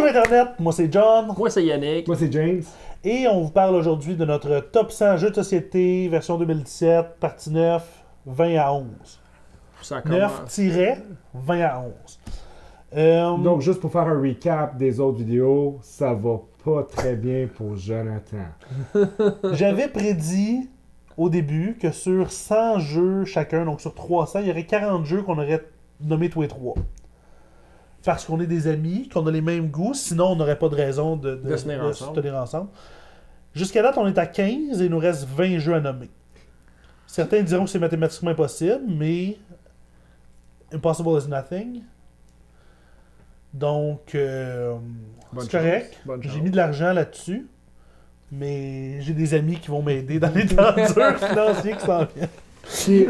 Bonjour Internet, moi c'est John. Moi, c'est Yannick. Moi, c'est James. Et on vous parle aujourd'hui de notre top 100 jeux de société, version 2017, partie 9, 20 à 11. Ça commence. 9-20 à 11. Donc, juste pour faire un recap des autres vidéos, ça va pas très bien pour Jonathan. J'avais prédit au début que sur 100 jeux chacun, donc sur 300, il y aurait 40 jeux qu'on aurait nommés tous les trois. Parce qu'on est des amis, qu'on a les mêmes goûts, sinon on n'aurait pas de raison de se tenir ensemble. Jusqu'à date, on est à 15 et il nous reste 20 jeux à nommer. Certains diront que c'est mathématiquement impossible, mais impossible is nothing. Donc, c'est correct. J'ai mis de l'argent là-dessus, mais j'ai des amis qui vont m'aider dans les temps durs financiers qui s'en viennent. Puis,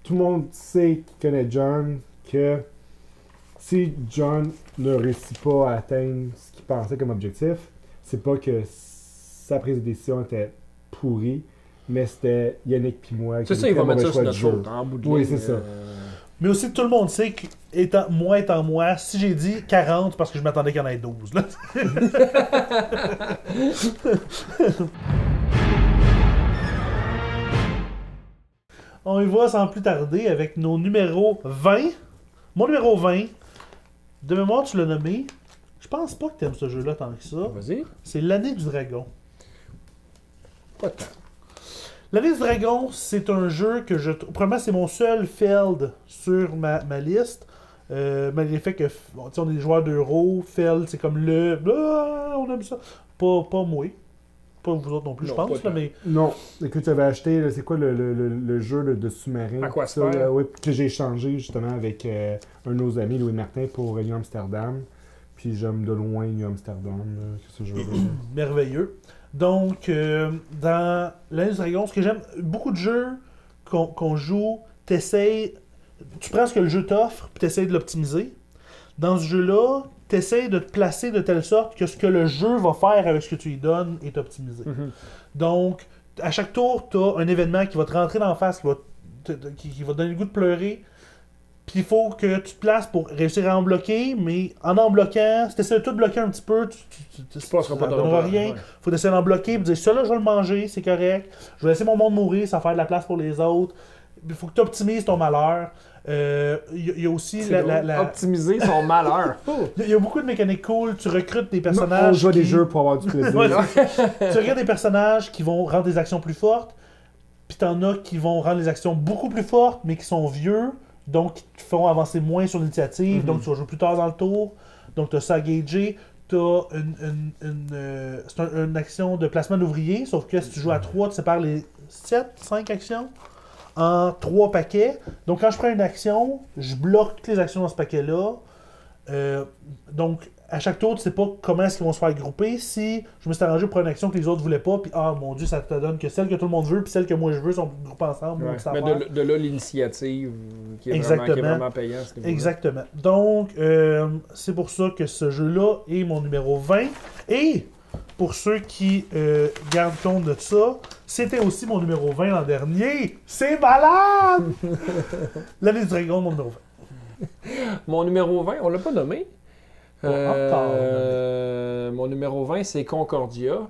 tout le monde sait qui connaît John que si John ne réussit pas à atteindre ce qu'il pensait comme objectif, c'est pas que sa prise de décision était pourrie, mais c'était Yannick puis moi qui C'est ça, il va mettre ça sur notre faute, en bout de ligne. Oui, c'est ça. Mais aussi, tout le monde sait que, étant moi, si j'ai dit 40, parce que je m'attendais qu'il y en ait 12. Là. On y va sans plus tarder avec nos numéros 20. Mon numéro 20, de mémoire, tu l'as nommé. Je pense pas que tu aimes ce jeu-là tant que ça. Vas-y. C'est l'année du dragon. Pas tant. L'année du dragon, c'est un jeu que je... Premièrement, c'est mon seul Feld sur ma liste. Malgré le fait que bon, on est des joueurs d'euro, Feld, c'est comme le... Ah, on aime ça. Pas moi. Pas vous autres non plus, Non, je pense. pas Là, mais... Non, écoute, tu avais acheté, là, c'est quoi le jeu de sous-marin? Aquasphere. Ça, oui, que j'ai échangé justement avec un de nos amis, Louis Martin, pour New Amsterdam. Puis j'aime de loin New Amsterdam, ce jeu-là. Merveilleux. Donc, dans l'année du dragon, ce que j'aime, beaucoup de jeux qu'on joue, t'essayes... Tu prends ce que le jeu t'offre, puis t'essayes de l'optimiser. Dans ce jeu-là, t'essayes de te placer de telle sorte que ce que le jeu va faire avec ce que tu lui donnes est optimisé. Mhm. Donc, à chaque tour, tu as un événement qui va te rentrer dans la face, qui va te donner le goût de pleurer. Puis il faut que tu te places pour réussir à en bloquer, mais en bloquant, si tu essaies de tout bloquer un petit peu, tu passeras pas de donneras repas, rien. ouais. Faut essayer d'en bloquer, puis dire ça là, je vais le manger, c'est correct. Je vais laisser mon monde mourir, ça va faire de la place pour les autres. Il faut que tu optimises ton malheur. Il y a aussi Optimiser son malheur. il y a beaucoup de mécaniques cool. Tu recrutes des On personnages. joue à des jeux pour avoir du plaisir. Ouais, tu regardes des personnages qui vont rendre des actions plus fortes, puis t'en as qui vont rendre les actions beaucoup plus fortes, mais qui sont vieux, donc qui te font avancer moins sur l'initiative, donc tu vas jouer plus tard dans le tour. Donc t'as ça à gager. T'as une action de placement d'ouvriers, sauf que si tu joues à 3, tu sépares les 5 actions en 3 paquets. Donc quand je prends une action, je bloque toutes les actions dans ce paquet-là. Donc à chaque tour, tu sais pas comment est-ce qu'ils vont se faire grouper. Si je me suis arrangé pour une action que les autres voulaient pas, puis ah mon dieu, ça te donne que celle que tout le monde veut, puis celle que moi je veux sont groupées ensemble. Ouais. Donc, ça Mais va. de là, l'initiative qui est Exactement. vraiment payante. à ce niveau-là. Exactement. Donc, c'est pour ça que ce jeu-là est mon numéro 20. Et pour ceux qui gardent compte de ça, c'était aussi mon numéro 20 l'an dernier. C'est malade! L'année du dragon, mon numéro 20. Mon numéro 20, on l'a pas nommé. Encore. Mon numéro 20, c'est Concordia.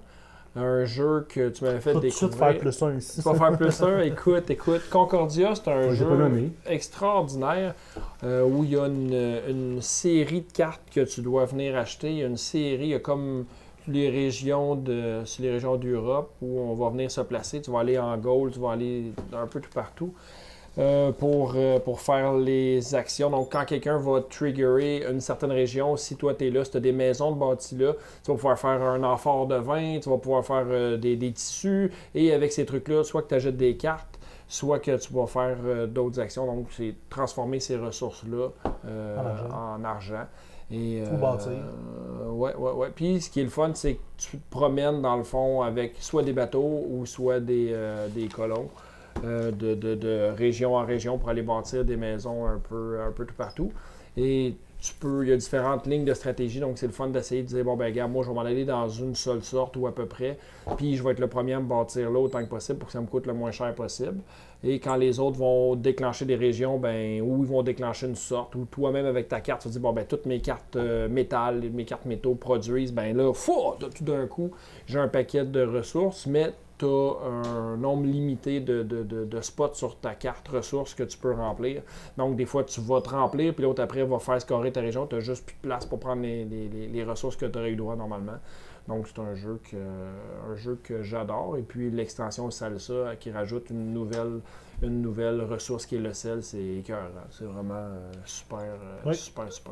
Un jeu que tu m'avais fait Faut tout de suite découvrir. faire plus 1 ici. Tu vas faire plus un. Écoute. Concordia, c'est un Moi, je l'ai jeu pas nommé. extraordinaire où il y a une série de cartes que tu dois venir acheter. Il y a une série, il y a comme les régions d'Europe où on va venir se placer. Tu vas aller en Gaule, tu vas aller un peu tout partout. Pour faire les actions. Donc, quand quelqu'un va triggerer une certaine région, si toi, tu es là, si tu as des maisons de bâties là, tu vas pouvoir faire un amphore de vin, tu vas pouvoir faire des tissus, et avec ces trucs-là, soit que tu achètes des cartes, soit que tu vas faire d'autres actions. Donc, c'est transformer ces ressources-là en argent. Et, Ou bâtir. Ouais. Puis, ce qui est le fun, c'est que tu te promènes, dans le fond, avec soit des bateaux ou soit des colons. de région en région pour aller bâtir des maisons un peu tout partout. Et il y a différentes lignes de stratégie, donc c'est le fun d'essayer de dire, bon ben regarde, moi je vais m'en aller dans une seule sorte ou à peu près, puis je vais être le premier à me bâtir là autant que possible pour que ça me coûte le moins cher possible. Et quand les autres vont déclencher des régions, ben ou ils vont déclencher une sorte, ou toi-même avec ta carte, tu te dis, bon ben toutes mes cartes métal, mes cartes métaux produisent, ben là, tout d'un coup, j'ai un paquet de ressources, mais tu as un nombre limité de spots sur ta carte ressources que tu peux remplir. Donc, des fois, tu vas te remplir, puis l'autre après va faire scorer ta région. Tu n'as juste plus de place pour prendre les ressources que tu aurais eu droit normalement. Donc, c'est un jeu que j'adore. Et puis, l'extension Salsa qui rajoute une nouvelle ressource qui est le sel, c'est écœurant. C'est vraiment super.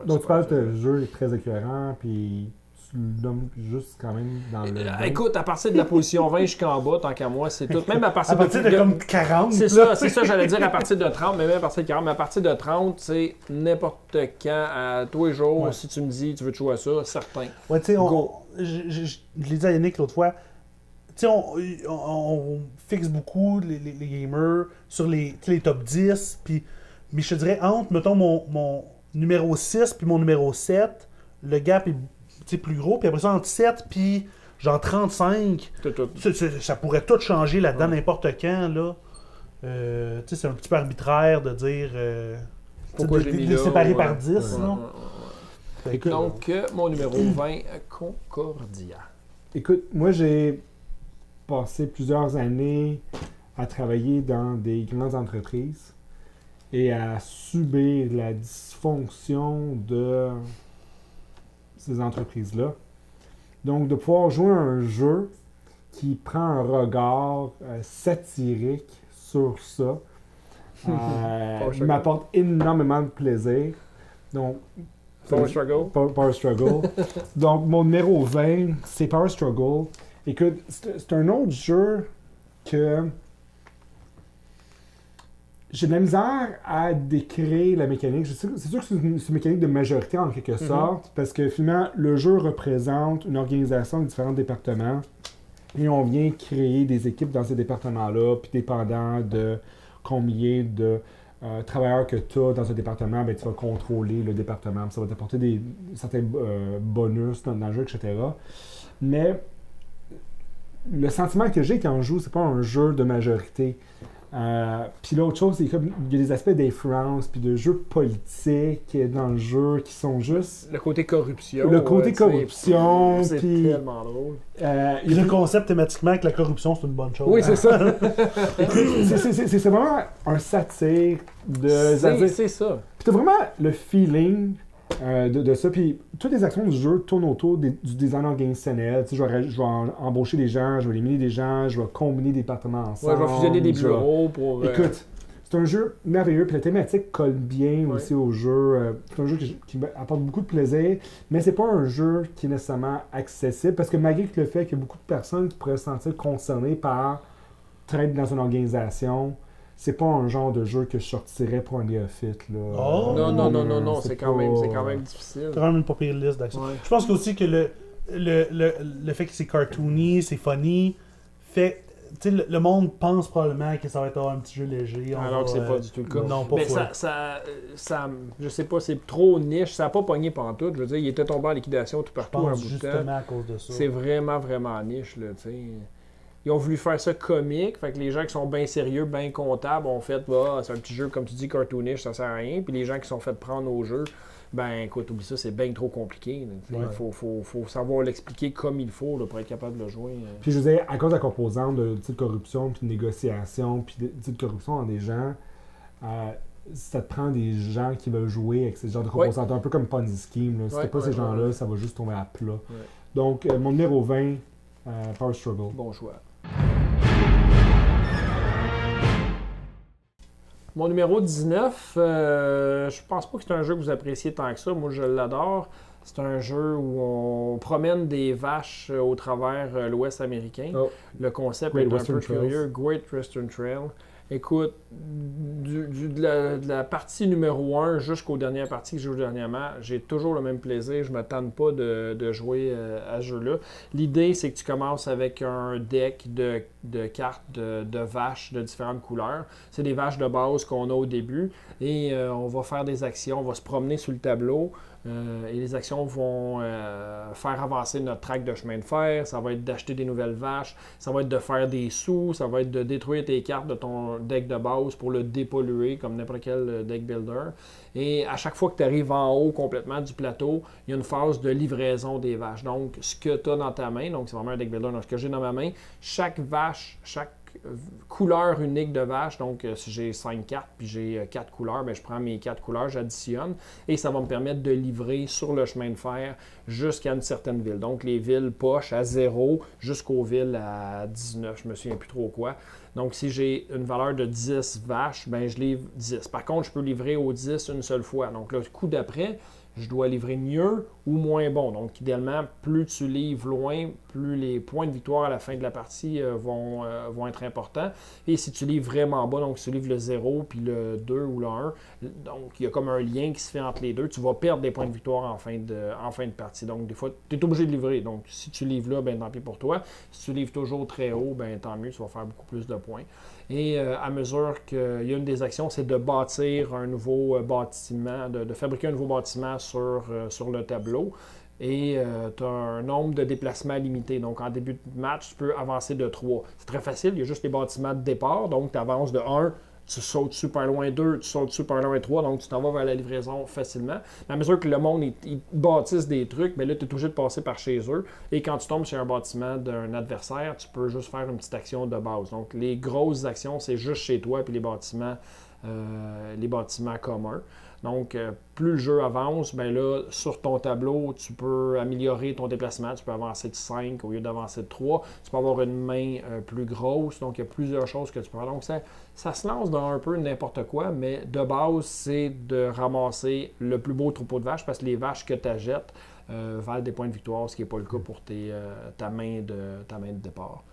Donc, tu parles que le jeu est très écœurant, puis tu le donnes juste quand même dans le. Écoute, à partir de la position 20 jusqu'en bas, tant qu'à moi, c'est tout. Même à partir de comme 40. C'est ça, j'allais dire à partir de 30, mais même à partir de 40. Mais à partir de 30, c'est n'importe quand, à tous les jours, si tu me dis tu veux te jouer à ça, certain. Ouais, tu sais, je l'ai dit à Yannick l'autre fois, tu sais, on fixe beaucoup les gamers sur les top 10, mais je te dirais, entre, mettons, mon numéro 6 puis mon numéro 7, le gap est plus gros, puis après ça, entre 7 puis genre 35, ça pourrait tout changer là-dedans n'importe quand, là. C'est un petit peu arbitraire de dire... pourquoi j'ai mis là, séparer par 10, non? Donc, mon numéro 20, Concordia. Écoute, moi, j'ai passé plusieurs années à travailler dans des grandes entreprises et à subir la dysfonction de ces entreprises-là. Donc, de pouvoir jouer à un jeu qui prend un regard satirique sur ça m'apporte énormément de plaisir. Donc, Power Struggle. Power Struggle. Donc, mon numéro 20, c'est Power Struggle. Écoute, c'est un autre jeu que j'ai de la misère à décrire la mécanique. C'est sûr que c'est une mécanique de majorité en quelque sorte, parce que finalement, le jeu représente une organisation de différents départements et on vient créer des équipes dans ces départements-là, puis dépendant de combien de travailleurs que tu as dans un département, ben, tu vas contrôler le département, ça va t'apporter certains bonus dans le jeu, etc. Mais le sentiment que j'ai quand je joue, c'est pas un jeu de majorité. Puis l'autre chose, c'est qu'il y a des aspects d'influence, puis de jeux politiques dans le jeu qui sont juste... Le côté corruption. C'est tellement drôle. Le concept thématiquement que la corruption, c'est une bonne chose. Oui, c'est ça. c'est vraiment un satire de... C'est ça. Puis t'as vraiment le feeling de ça. Puis toutes les actions du jeu tournent autour du design organisationnel. Tu sais, je vais embaucher des gens, je vais éliminer des gens, je vais combiner des départements ensemble. Ouais, je vais fusionner des bureaux pour... Écoute, c'est un jeu merveilleux. Puis la thématique colle bien aussi au jeu. C'est un jeu qui apporte beaucoup de plaisir. Mais c'est pas un jeu qui est nécessairement accessible. Parce que malgré le fait qu'il y a beaucoup de personnes qui pourraient se sentir concernées par travailler dans une organisation, c'est pas un genre de jeu que je sortirais pour un néophyte, là. Oh! Non, c'est quand même difficile. C'est quand même une pas pire liste d'actions. Ouais. Je pense aussi que le fait que c'est cartoony, c'est funny, fait... Tu sais, le monde pense probablement que ça va être un petit jeu léger. Alors que c'est pas du tout le cas. Non, pas mais fou. ça, je sais pas, c'est trop niche. Ça n'a pas pogné pantoute. Je veux dire, il était tombé en liquidation tout Je partout un pense bout de justement temps. à cause de ça. C'est vraiment, vraiment niche, là, tu sais. Ils ont voulu faire ça comique, fait que les gens qui sont bien sérieux, bien comptables ont fait, bah, c'est un petit jeu, comme tu dis, cartoonish, ça sert à rien. Puis les gens qui sont fait prendre au jeu, ben écoute, oublie ça, c'est bien trop compliqué. Il faut savoir l'expliquer comme il faut là, pour être capable de le jouer. Puis je veux dire, à cause de la composante de corruption, puis de négociation, puis de corruption dans des gens, ça te prend des gens qui veulent jouer avec ce genre de composante, un peu comme Ponzi Scheme. Là. Si t'as pas ces gens-là, ça va juste tomber à plat. Ouais. Donc, mon numéro 20, Power Struggle. Bon choix. Mon numéro 19, je pense pas que c'est un jeu que vous appréciez tant que ça. Moi, je l'adore. C'est un jeu où on promène des vaches au travers l'Ouest américain. Le concept est un peu curieux. Great Western Trail. Écoute, de la partie numéro 1 jusqu'aux dernières parties que j'ai jouées dernièrement, j'ai toujours le même plaisir. Je ne m'attends pas de jouer à ce jeu-là. L'idée, c'est que tu commences avec un deck de cartes de vaches de différentes couleurs. C'est des vaches de base qu'on a au début. Et on va faire des actions, on va se promener sur le tableau. Et les actions vont faire avancer notre track de chemin de fer. Ça va être d'acheter des nouvelles vaches. Ça va être de faire des sous. Ça va être de détruire tes cartes de ton deck de base pour le dépolluer comme n'importe quel deck builder. Et à chaque fois que tu arrives en haut complètement du plateau, il y a une phase de livraison des vaches. Donc, ce que tu as dans ta main, donc c'est vraiment un deck builder, donc ce que j'ai dans ma main, chaque vache, chaque couleur unique de vache, donc si j'ai 5 cartes puis j'ai 4 couleurs, ben, je prends mes 4 couleurs, j'additionne et ça va me permettre de livrer sur le chemin de fer jusqu'à une certaine ville. Donc les villes poches à 0 jusqu'aux villes à 19, je me souviens plus trop quoi. Donc si j'ai une valeur de 10 vaches, ben, je livre 10. Par contre, je peux livrer aux 10 une seule fois. Donc le coup d'après, je dois livrer mieux ou moins bon. Donc, idéalement, plus tu livres loin, plus les points de victoire à la fin de la partie vont être importants. Et si tu livres vraiment bas, donc si tu livres le 0 puis le 2 ou le 1, donc il y a comme un lien qui se fait entre les deux, tu vas perdre des points de victoire en fin de partie. Donc, des fois, tu es obligé de livrer. Donc, si tu livres là, ben tant pis pour toi. Si tu livres toujours très haut, ben tant mieux, tu vas faire beaucoup plus de points. Et à mesure qu'il y a une des actions, c'est de bâtir un nouveau bâtiment, de fabriquer un nouveau bâtiment sur le tableau. Et tu as un nombre de déplacements limité. Donc, en début de match, tu peux avancer de 3. C'est très facile, il y a juste les bâtiments de départ. Donc, tu avances de 1, tu sautes super loin 2, tu sautes super loin 3. Donc, tu t'en vas vers la livraison facilement. Mais à mesure que le monde, ils bâtissent des trucs, bien là, tu es obligé de passer par chez eux. Et quand tu tombes sur un bâtiment d'un adversaire, tu peux juste faire une petite action de base. Donc, les grosses actions, c'est juste chez toi, puis les bâtiments communs. Donc, plus le jeu avance, bien là, sur ton tableau, tu peux améliorer ton déplacement. Tu peux avancer de 5 au lieu d'avancer de 3. Tu peux avoir une main plus grosse. Donc, il y a plusieurs choses que tu peux faire. Donc, ça se lance dans un peu n'importe quoi, mais de base, c'est de ramasser le plus beau troupeau de vaches parce que les vaches que tu achètes valent des points de victoire, ce qui n'est pas le cas pour ta main de départ.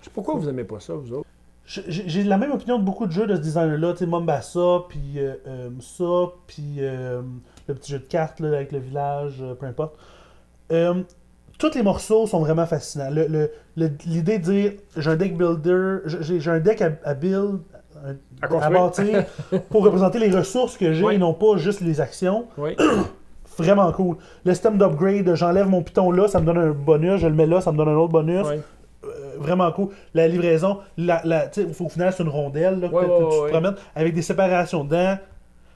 Je sais pourquoi vous n'aimez pas ça, vous autres. J'ai la même opinion de beaucoup de jeux de ce designer-là, tu sais, Mombasa, puis ça, puis le petit jeu de cartes là, avec le village, peu importe. Tous les morceaux sont vraiment fascinants. L'idée de dire, j'ai un deck builder, j'ai un deck à build, à bâtir, pour représenter les ressources que j'ai, Oui. et non pas juste les actions. Oui. Vraiment cool. Le système d'upgrade, j'enlève mon piton là, ça me donne un bonus, je le mets là, ça me donne un autre bonus. Oui. Vraiment cool. La livraison, au final, c'est une rondelle là, que tu te promènes avec des séparations dedans.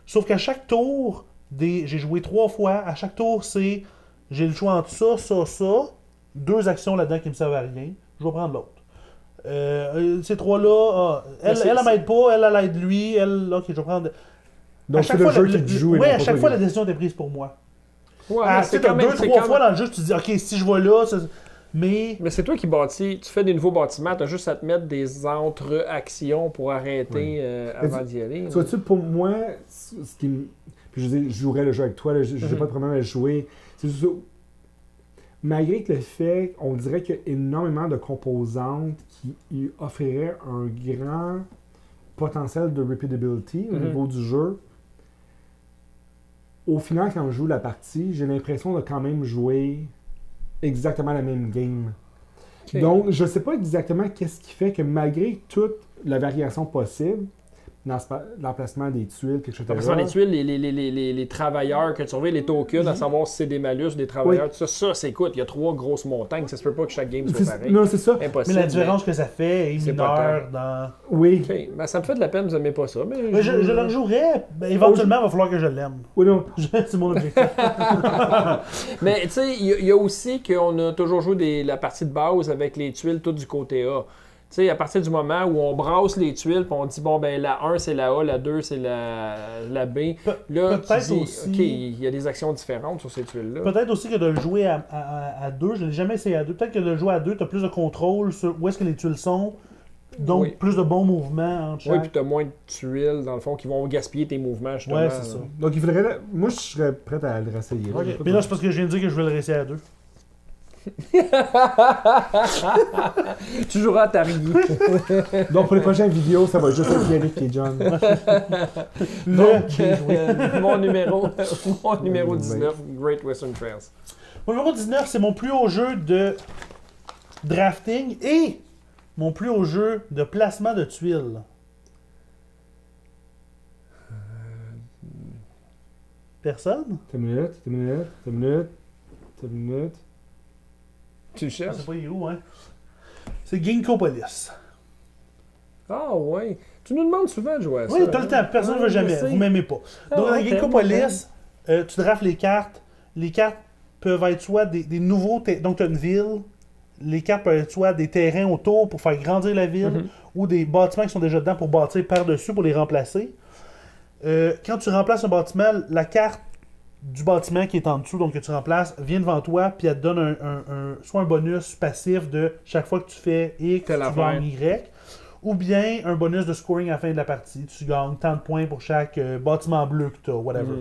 Sauf qu'à chaque tour, j'ai joué 3 fois. À chaque tour, j'ai le choix entre ça. 2 actions là-dedans qui me servent à rien. Je vais prendre l'autre. Ces 3-là, elle m'aide pas, elle aide lui. Ok, je vais prendre. Donc, c'est le jeu qui te joue. Oui, à chaque fois, la décision est prise pour moi. Ouais, c'est comme 2-3 fois dans le jeu, tu te dis, ok, si je vais là, mais c'est toi qui bâtis, tu fais des nouveaux bâtiments, tu as juste à te mettre des entre-actions pour arrêter avant d'y aller. Tu vois-tu, pour moi, ce qui me. Puis je jouerais le jeu avec toi, là, j'ai pas de problème à le jouer. C'est juste. Malgré que le fait, on dirait qu'il y a énormément de composantes qui offriraient un grand potentiel de repeatability au niveau du jeu. Au final, quand je joue la partie, j'ai l'impression de quand même jouer exactement la même game. Okay. Donc, je ne sais pas exactement qu'est-ce qui fait que malgré toute la variation possible, dans l'emplacement des tuiles, quelque chose comme ça. L'emplacement des tuiles, les travailleurs que tu surveilles, les tokens, à savoir si c'est des malus, des travailleurs, tout ça, c'est écoute, il y a 3 grosses montagnes, ça se peut pas que chaque game soit pareil. Non, c'est ça. Impossible, mais la différence que ça fait est mineure dans... Oui. Okay. Ben, ça me fait de la peine, vous n'aimez pas ça. Mais je le rejouerais, éventuellement, il va falloir que je l'aime. Oui, non. C'est mon objectif. Mais tu sais, il y a aussi qu'on a toujours joué la partie de base avec les tuiles toutes du côté A. Tu sais, à partir du moment où on brasse les tuiles et on dit, bon, ben la 1 c'est la A, la 2 c'est la B. Là, peut-être tu dis, aussi... OK, il y a des actions différentes sur ces tuiles-là. Peut-être aussi que de le jouer à 2, je ne l'ai jamais essayé à 2. Peut-être que de le jouer à 2, tu as plus de contrôle sur où est-ce que les tuiles sont. Donc, plus de bons mouvements entre chaque. Oui, puis tu as moins de tuiles, dans le fond, qui vont gaspiller tes mouvements, justement. Ouais, c'est ça. Donc, il faudrait... Moi, je serais prêt à le réessayer. Okay. Mais là, c'est parce que je viens de dire que je vais le réessayer à 2. Tu joueras à Atari. Donc, pour les prochaines vidéos, ça va juste être Yannick et John. Donc, mon numéro 19, Great Western Trails. Mon numéro 19, c'est mon plus haut jeu de drafting et mon plus haut jeu de placement de tuiles. Personne? T'as une minute. Tu Je cherches? sais pas il est où, hein? C'est Ginkgopolis. Ah ouais. Tu nous demandes souvent de jouer à ça. Oui, tout le temps. Personne ne veut jamais. Vous m'aimez pas. Donc, dans Ginkgopolis, tu draftes les cartes. Les cartes peuvent être soit des nouveaux... Donc, tu as une ville. Les cartes peuvent être soit des terrains autour pour faire grandir la ville ou des bâtiments qui sont déjà dedans pour bâtir par-dessus pour les remplacer. Quand tu remplaces un bâtiment, la carte du bâtiment qui est en dessous, donc que tu remplaces, vient devant toi, puis elle te donne soit un bonus passif de chaque fois que tu fais X, Telle tu gagnes Y, ou bien un bonus de scoring à la fin de la partie. Tu gagnes tant de points pour chaque bâtiment bleu que tu as, whatever.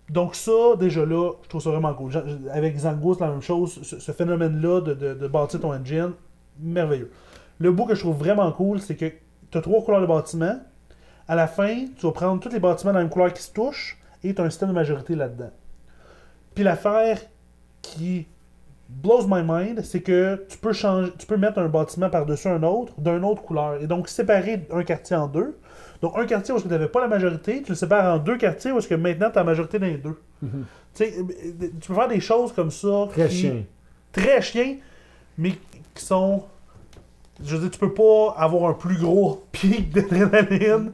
Donc ça, déjà là, je trouve ça vraiment cool. Avec Zango, c'est la même chose. Ce phénomène-là de bâtir ton engine, merveilleux. Le bout que je trouve vraiment cool, c'est que tu as 3 couleurs de bâtiments. À la fin, tu vas prendre tous les bâtiments dans la même couleur qui se touchent et tu as un système de majorité là-dedans. Puis l'affaire qui blows my mind, c'est que tu peux mettre un bâtiment par-dessus un autre d'une autre couleur et donc séparer un quartier en deux. Donc un quartier où tu n'avais pas la majorité, tu le sépares en 2 quartiers où est-ce que maintenant tu as la majorité dans les 2. Tu sais, tu peux faire des choses comme ça. Très chien, mais qui sont... Je veux dire, tu peux pas avoir un plus gros pic d'adrénaline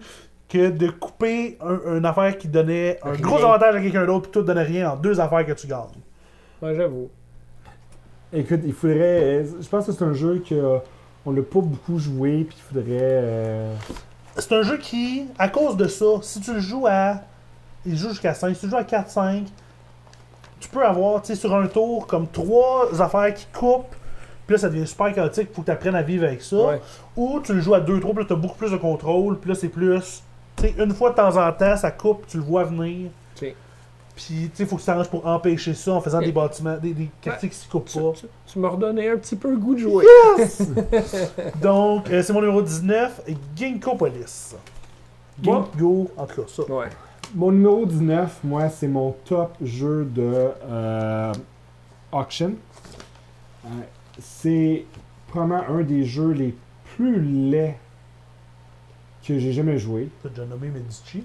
que de couper une affaire qui donnait un gros avantage à quelqu'un d'autre et tout donnait rien en 2 affaires que tu gagnes. Ouais, j'avoue. Écoute, il faudrait... Je pense que c'est un jeu qu'on l'a pas beaucoup joué, puis il faudrait... C'est un jeu qui, à cause de ça, si tu le joues à... Il joue jusqu'à 5. Si tu joues à 4-5, tu peux avoir, tu sais, sur un tour, comme 3 affaires qui coupent. Puis là, ça devient super chaotique, il faut que tu apprennes à vivre avec ça. Ouais. Ou tu le joues à 2-3, puis là, tu as beaucoup plus de contrôle. Puis là, c'est plus... Tu sais, une fois de temps en temps, ça coupe, tu le vois venir. Ok. Puis, tu sais, il faut que tu t'arranges pour empêcher ça en faisant des bâtiments, des quartiers qui se coupent pas. Tu m'as redonné un petit peu le goût de jouer. Yes! Donc, c'est mon numéro 19, Ginkgopolis. Ginkgo, en tout cas, ça. Ouais. Mon numéro 19, moi, c'est mon top jeu de Auction. C'est probablement un des jeux les plus laids que j'ai jamais joué. T'as déjà nommé Medici.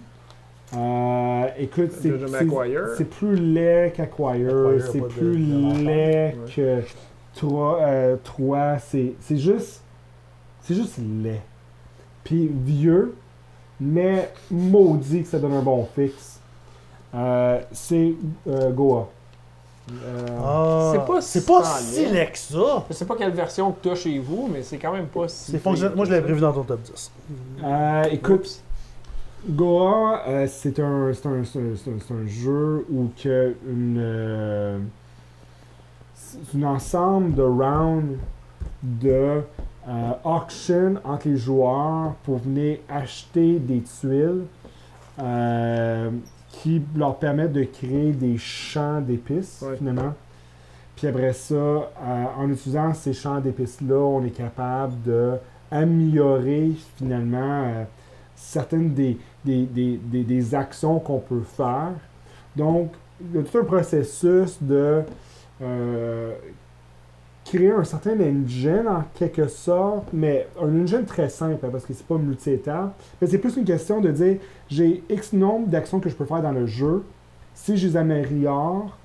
Écoute, c'est plus laid qu'Acquire, c'est pas plus de laid que 3. C'est juste laid. Puis vieux, mais maudit que ça donne un bon fixe. C'est Goa. C'est pas si laid que ça. Je sais pas quelle version que tu as chez vous, mais c'est quand même pas si... C'est fonctionnel. Moi, je l'avais prévu dans ton top 10. Écoute, Goa, c'est un jeu où c'est un ensemble de rounds de auction entre les joueurs pour venir acheter des tuiles qui leur permettent de créer des champs d'épices, finalement. Puis après ça, en utilisant ces champs d'épices-là, on est capable d'améliorer finalement certaines des actions qu'on peut faire. Donc, il y a tout un processus de créer un certain engine en quelque sorte, mais un engine très simple, parce que c'est pas multi-étape. Mais c'est plus une question de dire, j'ai X nombre d'actions que je peux faire dans le jeu. Si je les améliore,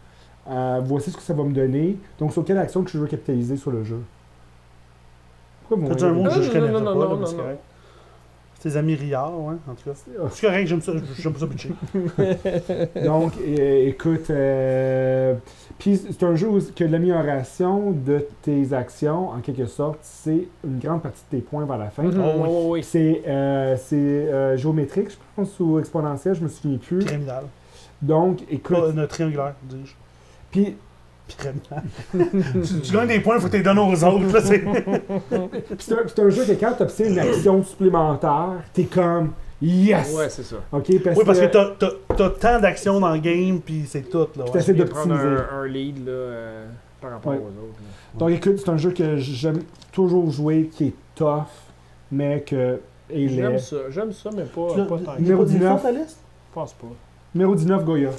voici ce que ça va me donner. Donc, sur quelle action que je veux capitaliser sur le jeu. Pourquoi C'est un mot que je connais pas, non, mais c'est correct. C'est tes amis riards, ouais, en tout cas. C'est correct, j'aime ça pitcher. Donc, écoute, puis c'est un jeu où que l'amélioration de tes actions, en quelque sorte, c'est une grande partie de tes points vers la fin. Oui. C'est géométrique, je pense, ou exponentiel, je me souviens plus. Pyramidal. Donc, écoute... triangulaire, dis-je. Puis... Pyramidal. tu gagnes des points, il faut que tu les donnes aux autres. Là, c'est un jeu que quand tu obtiens une action supplémentaire, t'es comme... Yes! Ouais, c'est ça. Okay, parce que t'as tant d'actions dans le game, puis c'est tout. Là, t'essaies de prendre d'optimiser. un lead, là... par rapport Ouais. aux autres. Là. Donc écoute, c'est un jeu que j'aime toujours jouer, qui est tough, mais que il J'aime ça, mais pas, Tu l'as- pas tant que il est Numéro pas défaut, 19. ta liste? Je pense pas. Numéro 19, Goya.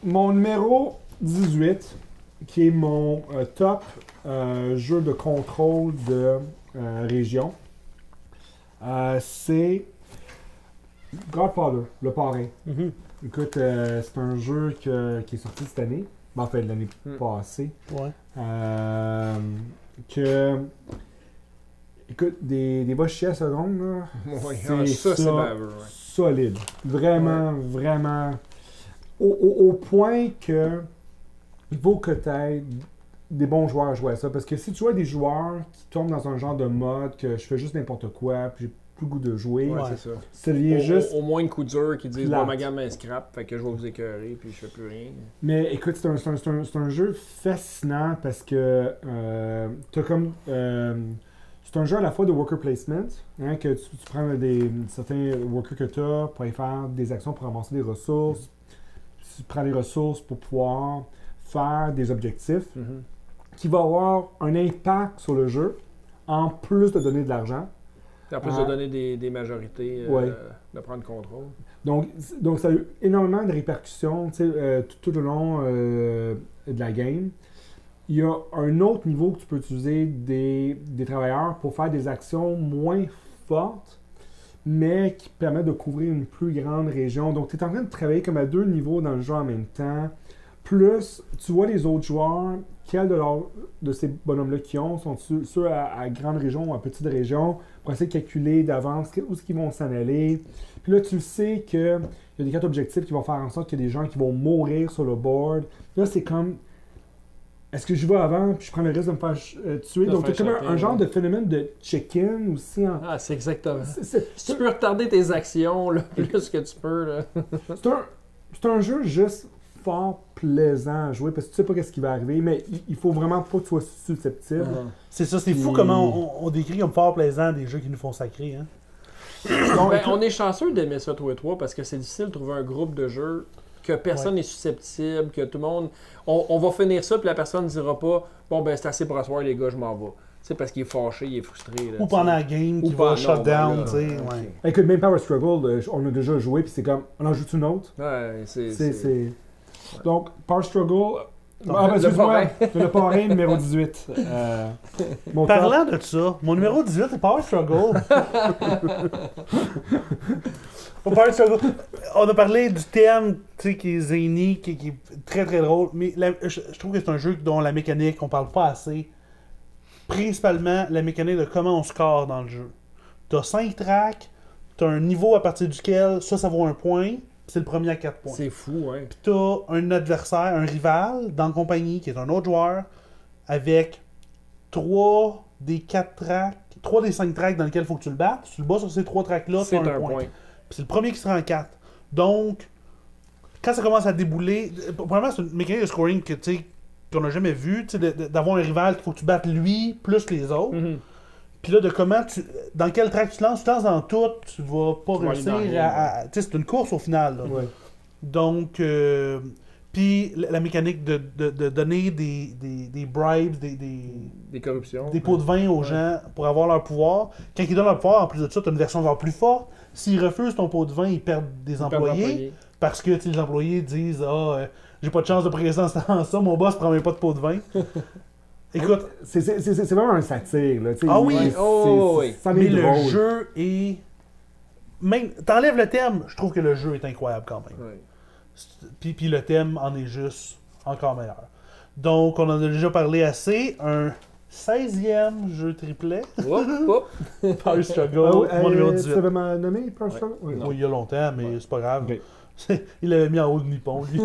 Mon numéro 18, qui est mon top jeu de contrôle de région, c'est Godfather, le parrain. Mhm. Écoute, c'est un jeu qui est sorti cette année, ben, en fait l'année passée, Ouais. que, écoute, des boss chiens à seconde, là, Ouais, c'est c'est baveux. Ouais. solide. Vraiment, vraiment. Au point que il faut que tu aies des bons joueurs à jouer à ça. Parce que si tu vois des joueurs qui tombent dans un genre de mode que je fais juste n'importe quoi, puis j'ai plus le goût de jouer, Ouais, Ouais. c'est ça. ça devient juste. Au moins une coup dur qui disent plate. bon, ma gamme est scrap, fait que je vais vous écœurer, puis je fais plus rien. Mais écoute, c'est un jeu fascinant parce que t'as comme. C'est un jeu à la fois de worker placement, hein, que tu prends certains workers que tu as pour aller faire des actions pour ramasser des ressources. Tu prends les ressources pour pouvoir faire des objectifs qui vont avoir un impact sur le jeu, en plus de donner de l'argent. En plus de donner des majorités, Ouais. de prendre contrôle. Donc, ça a eu énormément de répercussions tu sais, tout au long de la game. Il y a un autre niveau que tu peux utiliser des travailleurs pour faire des actions moins fortes, mais qui permettent de couvrir une plus grande région. Donc, tu es en train de travailler comme à deux niveaux dans le jeu en même temps. Plus, tu vois les autres joueurs, quels de ces bonhommes-là qui ont, sont ceux à grande région ou à petite région, pour essayer de calculer d'avance où est-ce qu'ils vont s'en aller. Puis là, tu sais qu'il y a des cartes objectifs qui vont faire en sorte qu'il y a des gens qui vont mourir sur le board. Là, c'est comme, est-ce que je vais avant, puis je prends le risque de me faire tuer? De Donc, faire c'est comme choper, un genre ouais. de phénomène de check-in aussi. Ah, c'est exactement. C'est Si tu peux retarder tes actions le plus que tu peux, là. c'est un jeu juste fort plaisant à jouer parce que tu sais pas ce qui va arriver, mais il faut vraiment pas que tu sois susceptible. C'est ça, c'est fou Puis- comment on décrit comme fort plaisant des jeux qui nous font sacrer. Hein? Donc, Ben, on est chanceux d'aimer ça, toi et toi, parce que c'est difficile de trouver un groupe de jeux que personne n'est susceptible, que tout le monde... On va finir ça, puis la personne ne dira pas « Bon, ben c'est assez pour asseoir, les gars, je m'en vais. » Tu sais, parce qu'il est fâché, il est frustré. Là, Ou pendant la game qui Ou va pendant- shut non, ben down, là, tu sais. ok. Ouais. écoute, même Power Struggle, on a déjà joué, puis c'est comme, on en joue une autre? Ouais, C'est... Donc, Power Struggle... Donc, Ah, ben, le excuse-moi, parrain. le parrain numéro 18. Mon top. Parlant de ça, mon numéro 18 c'est Power Struggle. Power Struggle. On a parlé du thème tu sais, qui est zany, qui est très très drôle, mais je trouve que c'est un jeu dont la mécanique, on parle pas assez. Principalement, la mécanique de comment on score dans le jeu. T'as 5 tracks, t'as un niveau à partir duquel ça vaut un point, puis c'est le premier à 4 points. C'est fou, hein. Puis t'as un adversaire, un rival dans la compagnie qui est un autre joueur avec 3 des 4 tracks, 3 des 5 tracks dans lesquels il faut que tu le battes. Si tu le bats sur ces 3 tracks-là, C'est t'as un point. Puis c'est le premier qui se rend 4. Donc, quand ça commence à débouler, premièrement, c'est une mécanique de scoring que, tu sais, qu'on n'a jamais vue, tu sais, d'avoir un rival qu'il faut que tu battes lui plus les autres. Mhm. Puis là, de comment dans quel track tu te lances dans tout, tu vas pas Tu vas réussir aller dans rien, tu sais, c'est une course au final. Là. Ouais. Donc, puis la mécanique de donner des bribes, Des corruptions. des pots de vin aux gens pour avoir leur pouvoir. Quand ils donnent leur pouvoir, en plus de ça, tu as une version encore plus forte. S'ils refusent ton pot de vin, ils perdent des employés. Parce que tu sais, les employés disent j'ai pas de chance de présence dans ça, mon boss prend même pas de pot de vin. Écoute, C'est vraiment un satire, là. tu sais, Ah oui, oui. Ça en est mais le drôle. jeu est. Même. T'enlèves le thème, je trouve que le jeu est incroyable quand même. Ouais. Puis le thème en est juste encore meilleur. Donc, on en a déjà parlé assez. Un 16e jeu triplet. Hop, hop. Power Struggle, Ah oui, mon numéro tu 18. savais m'en nommer, Power Ouais. Struggle? Oui. Oui, il y a longtemps, mais c'est pas grave. Ok. Il l'avait mis en haut de Nippon, lui.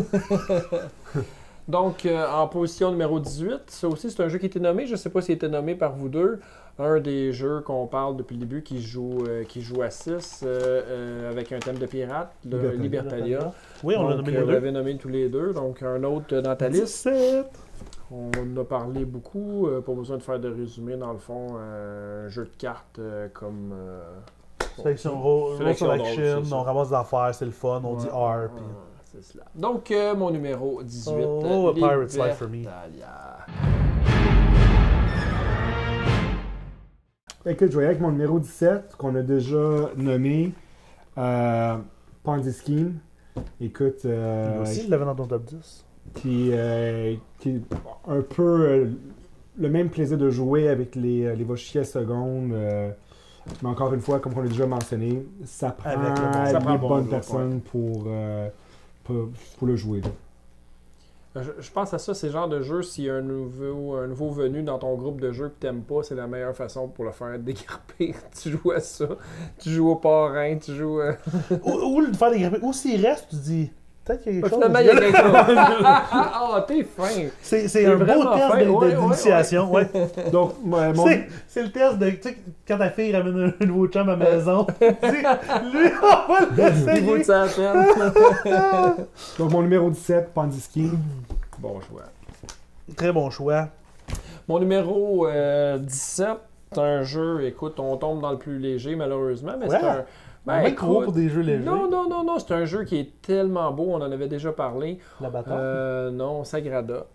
Donc, en position numéro 18, ça aussi, c'est un jeu qui a été nommé. Je ne sais pas s'il a été nommé par vous deux. Un des jeux qu'on parle depuis le début qui joue à 6 avec un thème de pirate, le Libertalia. Oui, on l'a Donc, nommé les vous deux. l'avez nommé tous les deux. Donc, un autre dans ta liste. 17. On en a parlé beaucoup. Pas besoin de faire de résumé, dans le fond. Un jeu de cartes comme... Sélection roll Sélection selection, drôle, c'est ça. on ramasse des affaires, c'est le fun, on dit R. Puis... C'est cela. Donc, mon numéro 18. Oh, A Pirate's Life for me. Libertalia. Écoute, je vais y aller avec mon numéro 17, qu'on a déjà nommé Ponzi Scheme. Écoute, Moi aussi, je l'avais dans ton top 10. qui est un peu le même plaisir de jouer avec les va-chier secondes. Mais encore une fois, comme on l'a déjà mentionné, ça prend les bonnes personnes pour le jouer. Là. Je pense à ça, ces genres de jeux, s'il y a un nouveau venu dans ton groupe de jeux que tu n'aimes pas, c'est la meilleure façon pour le faire déguerpir. Tu joues à ça, tu joues au parrain, tu joues... ou le faire déguerpir. Ou s'il reste, tu dis... Peut-être qu'il y a quelque chose. Finalement, il y a quelque chose. Ah, t'es fin. C'est un beau test d'initiation. Ouais. Donc, c'est le test de, tu sais, quand ta fille ramène un nouveau chum à la maison, tu sais, lui, on va l'essayer. Niveau de sa peine. Donc, mon numéro 17, Ponzi Scheme. Bon choix. Très bon choix. Mon numéro 17, c'est un jeu, écoute, on tombe dans le plus léger, malheureusement, mais c'est un... Trop pour des jeux légers. Non, c'est un jeu qui est tellement beau, on en avait déjà parlé. La bataille? Non, Sagrada.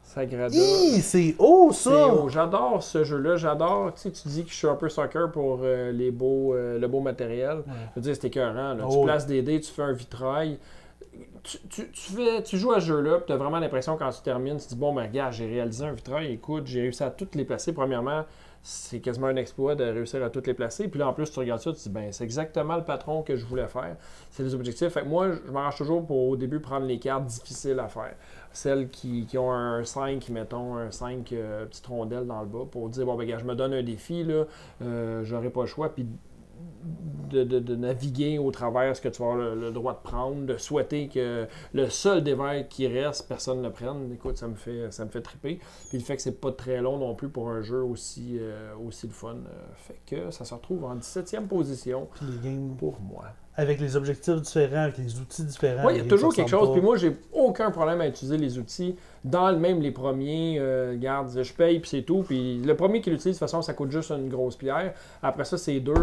C'est haut, ça! C'est haut. J'adore ce jeu-là, j'adore, tu sais, tu dis que je suis un peu sucker pour le beau matériel. Ouais. Je veux dire, c'est écœurant, là. Tu places des dés, tu fais un vitrail. Tu joues à ce jeu-là, puis tu as vraiment l'impression quand tu termines, tu te dis, bon, ben, regarde, j'ai réalisé un vitrail, écoute, j'ai réussi à toutes les placer. Premièrement, c'est quasiment un exploit de réussir à toutes les placer. Puis là, en plus, tu regardes ça, tu te dis, ben, c'est exactement le patron que je voulais faire. C'est les objectifs. Fait que moi, je m'arrange toujours pour, au début, prendre les cartes difficiles à faire. Celles qui ont un 5, mettons, un 5 petites rondelles dans le bas, pour dire, bon, ben, regarde, je me donne un défi, là, j'aurai pas le choix. Puis de naviguer au travers ce que tu vas avoir le droit de prendre, de souhaiter que le seul des verres qui reste, personne ne le prenne. Écoute, ça me fait triper. Puis le fait que c'est pas très long non plus pour un jeu aussi le fun, fait que ça se retrouve en 17e position. Puis les games pour moi. Avec les objectifs différents, avec les outils différents. Oui, il y a toujours quelque chose. Puis moi, j'ai aucun problème à utiliser les outils. Dans même les premiers, regarde, je paye puis c'est tout. Puis le premier qui l'utilise, de toute façon, ça coûte juste une grosse pierre. Après ça, c'est 2.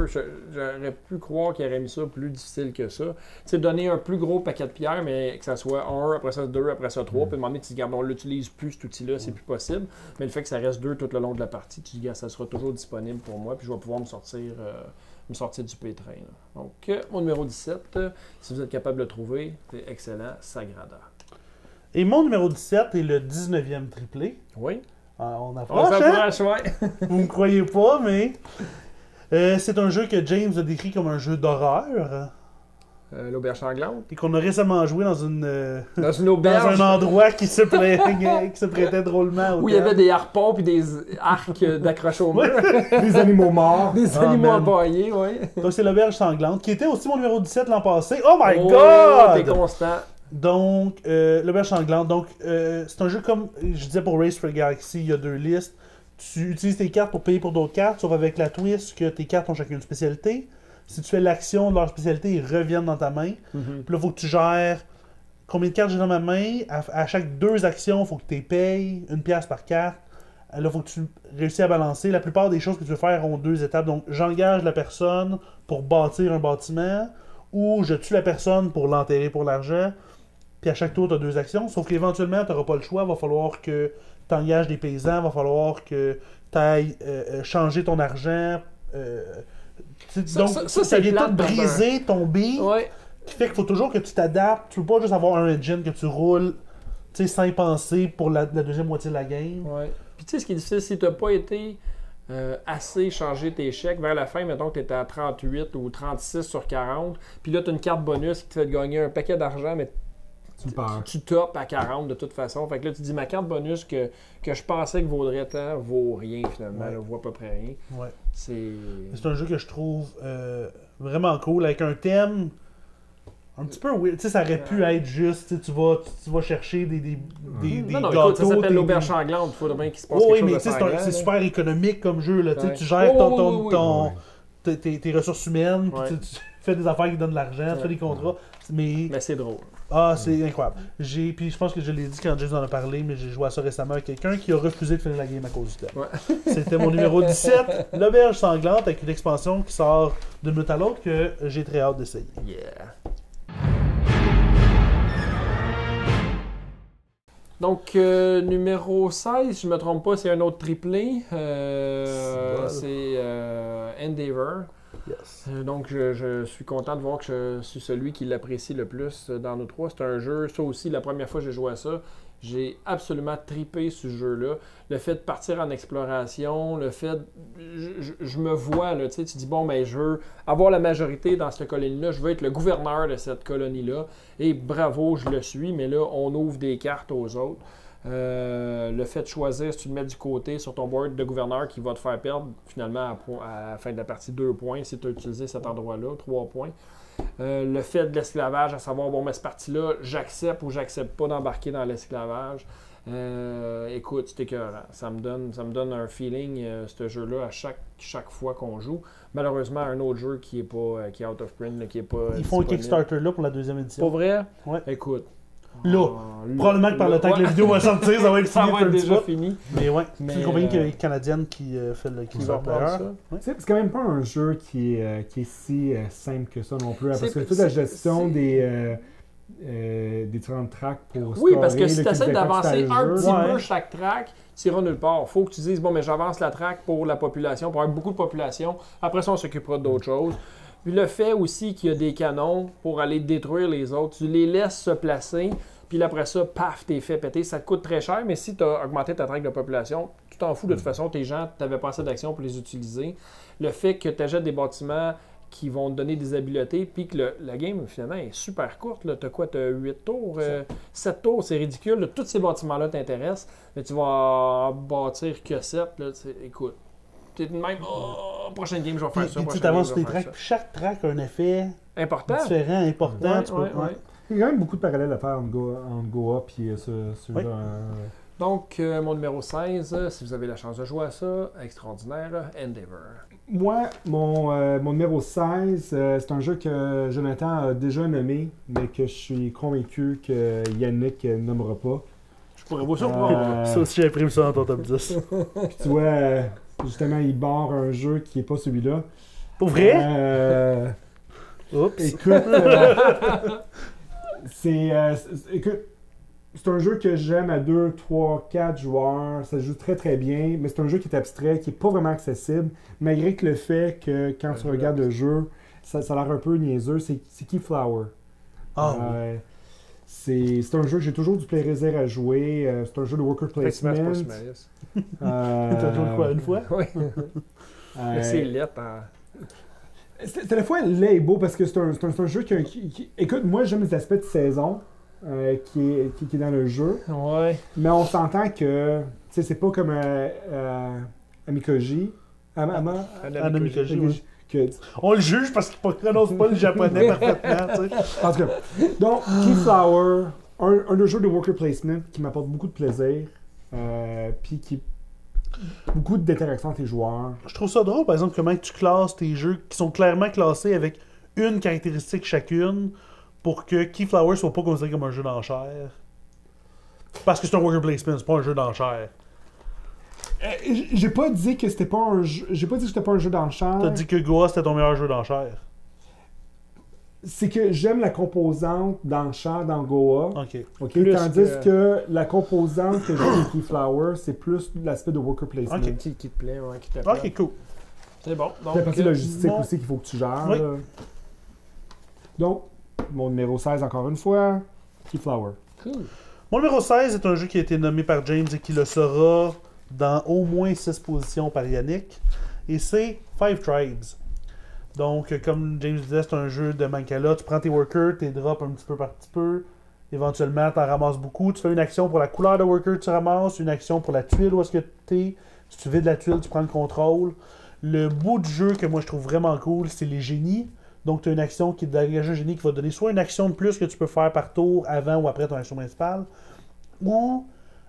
J'aurais pu croire qu'il aurait mis ça plus difficile que ça. Tu sais, donner un plus gros paquet de pierres, mais que ça soit 1, après ça 2, après ça 3. Puis demander, tu dis, regarde, on l'utilise plus cet outil-là, c'est plus possible. Mais le fait que ça reste 2 tout le long de la partie, tu dis, regarde, ça sera toujours disponible pour moi. Puis je vais pouvoir me sortir du pétrin. Là. Donc, mon numéro 17, si vous êtes capable de le trouver, c'est excellent, Sagrada. Et mon numéro 17 est le 19e triplé. Oui. On approche, ouais. Vous me croyez pas, mais c'est un jeu que James a décrit comme un jeu d'horreur. L'auberge sanglante. Et qu'on a récemment joué dans une auberge. Dans un endroit qui se prêtait drôlement au où il y avait des harpons puis des arcs d'accroche au mur. Des animaux morts. Des animaux empaillés, oui. Donc c'est l'auberge sanglante, qui était aussi mon numéro 17 l'an passé. Oh my god! T'es constant. Donc, l'auberge sanglante. Donc, c'est un jeu comme je disais pour Race for the Galaxy, il y a 2 listes. Tu utilises tes cartes pour payer pour d'autres cartes, sauf avec la twist que tes cartes ont chacune une spécialité. Si tu fais l'action de leur spécialité, ils reviennent dans ta main. Puis là, il faut que tu gères combien de cartes j'ai dans ma main. À chaque 2 actions, il faut que tu les payes, 1 pièce par carte. Là, il faut que tu réussisses à balancer. La plupart des choses que tu veux faire ont 2 étapes. Donc, j'engage la personne pour bâtir un bâtiment ou je tue la personne pour l'enterrer pour l'argent. Puis à chaque tour, tu as 2 actions. Sauf qu'éventuellement, tu n'auras pas le choix. Il va falloir que tu engages des paysans. Il va falloir que tu ailles changer ton argent. Donc, ça vient tout briser ton beat. Ouais. Qui fait qu'il faut toujours que tu t'adaptes. Tu ne peux pas juste avoir un engine que tu roules sans y penser pour la deuxième moitié de la game. Ouais. Puis tu sais, ce qui est difficile, si tu n'as pas été assez changé tes chèques, vers la fin, mettons que tu étais à 38 ou 36 sur 40, puis là, tu as une carte bonus qui te fait gagner un paquet d'argent, mais tu topes à 40 de toute façon. Fait que là, tu dis, ma carte bonus que je pensais que vaudrait tant, vaut rien finalement. Elle vaut à peu près rien. Ouais. C'est un jeu que je trouve vraiment cool, avec un thème un petit peu weird. Tu sais, ça aurait pu être juste, tu vas chercher des gâteaux. Écoute, ça s'appelle l'auberge sanglante. Il faudrait bien qu'il se passe quelque chose de sanglant. Mais c'est super économique comme jeu. Là. Tu gères tes ressources humaines, puis tu fais des affaires qui donnent de l'argent, tu fais des contrats. Mais c'est drôle. Ah, c'est incroyable. Puis je pense que je l'ai dit quand James en a parlé, mais j'ai joué à ça récemment avec quelqu'un qui a refusé de finir la game à cause du thème. Ouais. C'était mon numéro 17, l'auberge sanglante, avec une expansion qui sort d'une minute à l'autre que j'ai très hâte d'essayer. Yeah. Donc, numéro 16, je ne me trompe pas, c'est un autre triplé. C'est Endeavor. Yes. Donc, je suis content de voir que je suis celui qui l'apprécie le plus dans nos trois. C'est un jeu, ça aussi, la première fois que j'ai joué à ça, j'ai absolument tripé ce jeu-là. Le fait de partir en exploration, le fait... Je me vois, là, tu dis, bon, ben, je veux avoir la majorité dans cette colonie-là, je veux être le gouverneur de cette colonie-là, et bravo, je le suis, mais là, on ouvre des cartes aux autres. Le fait de choisir, si tu le mets du côté sur ton board de gouverneur qui va te faire perdre finalement à la fin de la partie 2 points si tu as utilisé cet endroit-là, 3 points. Le fait de l'esclavage, à savoir, bon, mais cette partie-là, j'accepte ou j'accepte pas d'embarquer dans l'esclavage. Écoute, c'est écœurant. Ça me donne un feeling, ce jeu-là, à chaque fois qu'on joue. Malheureusement, un autre jeu qui est out of print, là, qui est pas Ils font un disponible. Kickstarter là pour la deuxième édition. Pas vrai? Ouais. Écoute. Là. Probablement que par le temps que la vidéo va sortir, ça va être ça fini va un être petit déjà peu. fini. Mais ouais, Mais, c'est une compagnie canadienne qui fait le Qui va Kickstarter. reprendre ça. Ouais. C'est quand même pas un jeu qui est si simple que ça non plus. Parce que C'est- toute la gestion c'est- des différentes tracks pour Oui, parce scorer, que si là, tu essaies qui dépend d'avancer du un jeu. petit Ouais. peu chaque track, tu iras nulle part. Il faut que tu dises, bon, mais j'avance la track pour la population, pour avoir beaucoup de population. Après ça, on s'occupera d'autres choses. Puis le fait aussi qu'il y a des canons pour aller détruire les autres, tu les laisses se placer, puis après ça, paf, t'es fait péter. Ça te coûte très cher, mais si tu as augmenté ta track de population, tu t'en fous de toute façon. Tes gens, tu n'avais pas assez d'action pour les utiliser. Le fait que tu achètes des bâtiments qui vont te donner des habiletés, puis que la game, finalement, est super courte. Tu as quoi? Tu as 8 tours? 7 tours, c'est ridicule. Là, tous ces bâtiments-là t'intéressent, mais tu vas en bâtir que 7. Là, écoute, tu es de même, prochaine game, je vais faire Puis ça. tu prochaine t'avances game, je les vais faire tracks, puis chaque track a un effet ça. Important. différent, important. Tu peux- Ouais. Il y a quand même beaucoup de parallèles à faire entre Goa et ce Oui. jeu. Donc, mon numéro 16, si vous avez la chance de jouer à ça, extraordinaire, Endeavor. Moi, mon numéro 16, c'est un jeu que Jonathan a déjà nommé, mais que je suis convaincu que Yannick ne nommera pas. Je pourrais vous surprendre. Ça aussi, j'ai prévu ça dans ton top 10. Puis tu vois, justement, il barre un jeu qui n'est pas celui-là. Pour vrai? Écoute, écoute, c'est un jeu que j'aime à 2, 3, 4 joueurs. Ça se joue très très bien, mais c'est un jeu qui est abstrait, qui n'est pas vraiment accessible, malgré que le fait que quand tu regardes le jeu, ça a l'air un peu niaiseux. C'est Keyflower. Ah, C'est un jeu que j'ai toujours du plaisir à jouer. C'est un jeu de worker Effectivement, placement. c'est pas Sumarius. T'as joué quoi, une fois? Oui, Euh, mais c'est lettre. Hein. C'est à la fois laid et beau parce que c'est un jeu qui... Écoute, moi j'aime les aspects de saison qui est dans le jeu, Ouais. mais on s'entend que c'est pas comme Amikoji. Amikoji, oui. que, On le juge parce qu'il ne prononce pas le japonais parfaitement. Tu sais. en tout cas, donc Keyflower, un jeu de worker placement qui m'apporte beaucoup de plaisir, puis qui beaucoup d'interaction avec les joueurs. Je trouve ça drôle, par exemple, comment tu classes tes jeux qui sont clairement classés avec une caractéristique chacune pour que Keyflower soit pas considéré comme un jeu d'enchères. Parce que c'est un worker placement, c'est pas un jeu d'enchères. J'ai pas dit que c'était pas un jeu. J'ai pas dit que c'était pas un jeu d'enchères. T'as dit que Goa c'était ton meilleur jeu d'enchères. C'est que j'aime la composante d'enchères dans Goa. Ok. Ok, Plus tandis que la composante que j'aime de Keyflower, c'est plus l'aspect de worker placement. Ok. Qui te plaît, ouais, qui t'appelle. Ok, cool. C'est bon. C'est la Donc, partie logistique mon- aussi qu'il faut que tu gères. Oui. là. Donc, mon numéro 16, encore une fois, Keyflower. cool. Mon numéro 16 est un jeu qui a été nommé par James et qui le sera dans au moins 6 positions par Yannick. Et c'est Five Tribes. Donc, comme James disait, c'est un jeu de Mancala. Tu prends tes workers, tes drops un petit peu par petit peu. Éventuellement, tu en ramasses beaucoup. Tu fais une action pour la couleur de worker que tu ramasses, une action pour la tuile où est-ce que tu es. Si tu vides la tuile, tu prends le contrôle. Le bout de jeu que moi je trouve vraiment cool, c'est les génies. Donc, tu as une action qui est d'engager un génie qui va te donner soit une action de plus que tu peux faire par tour avant ou après ton action principale, ou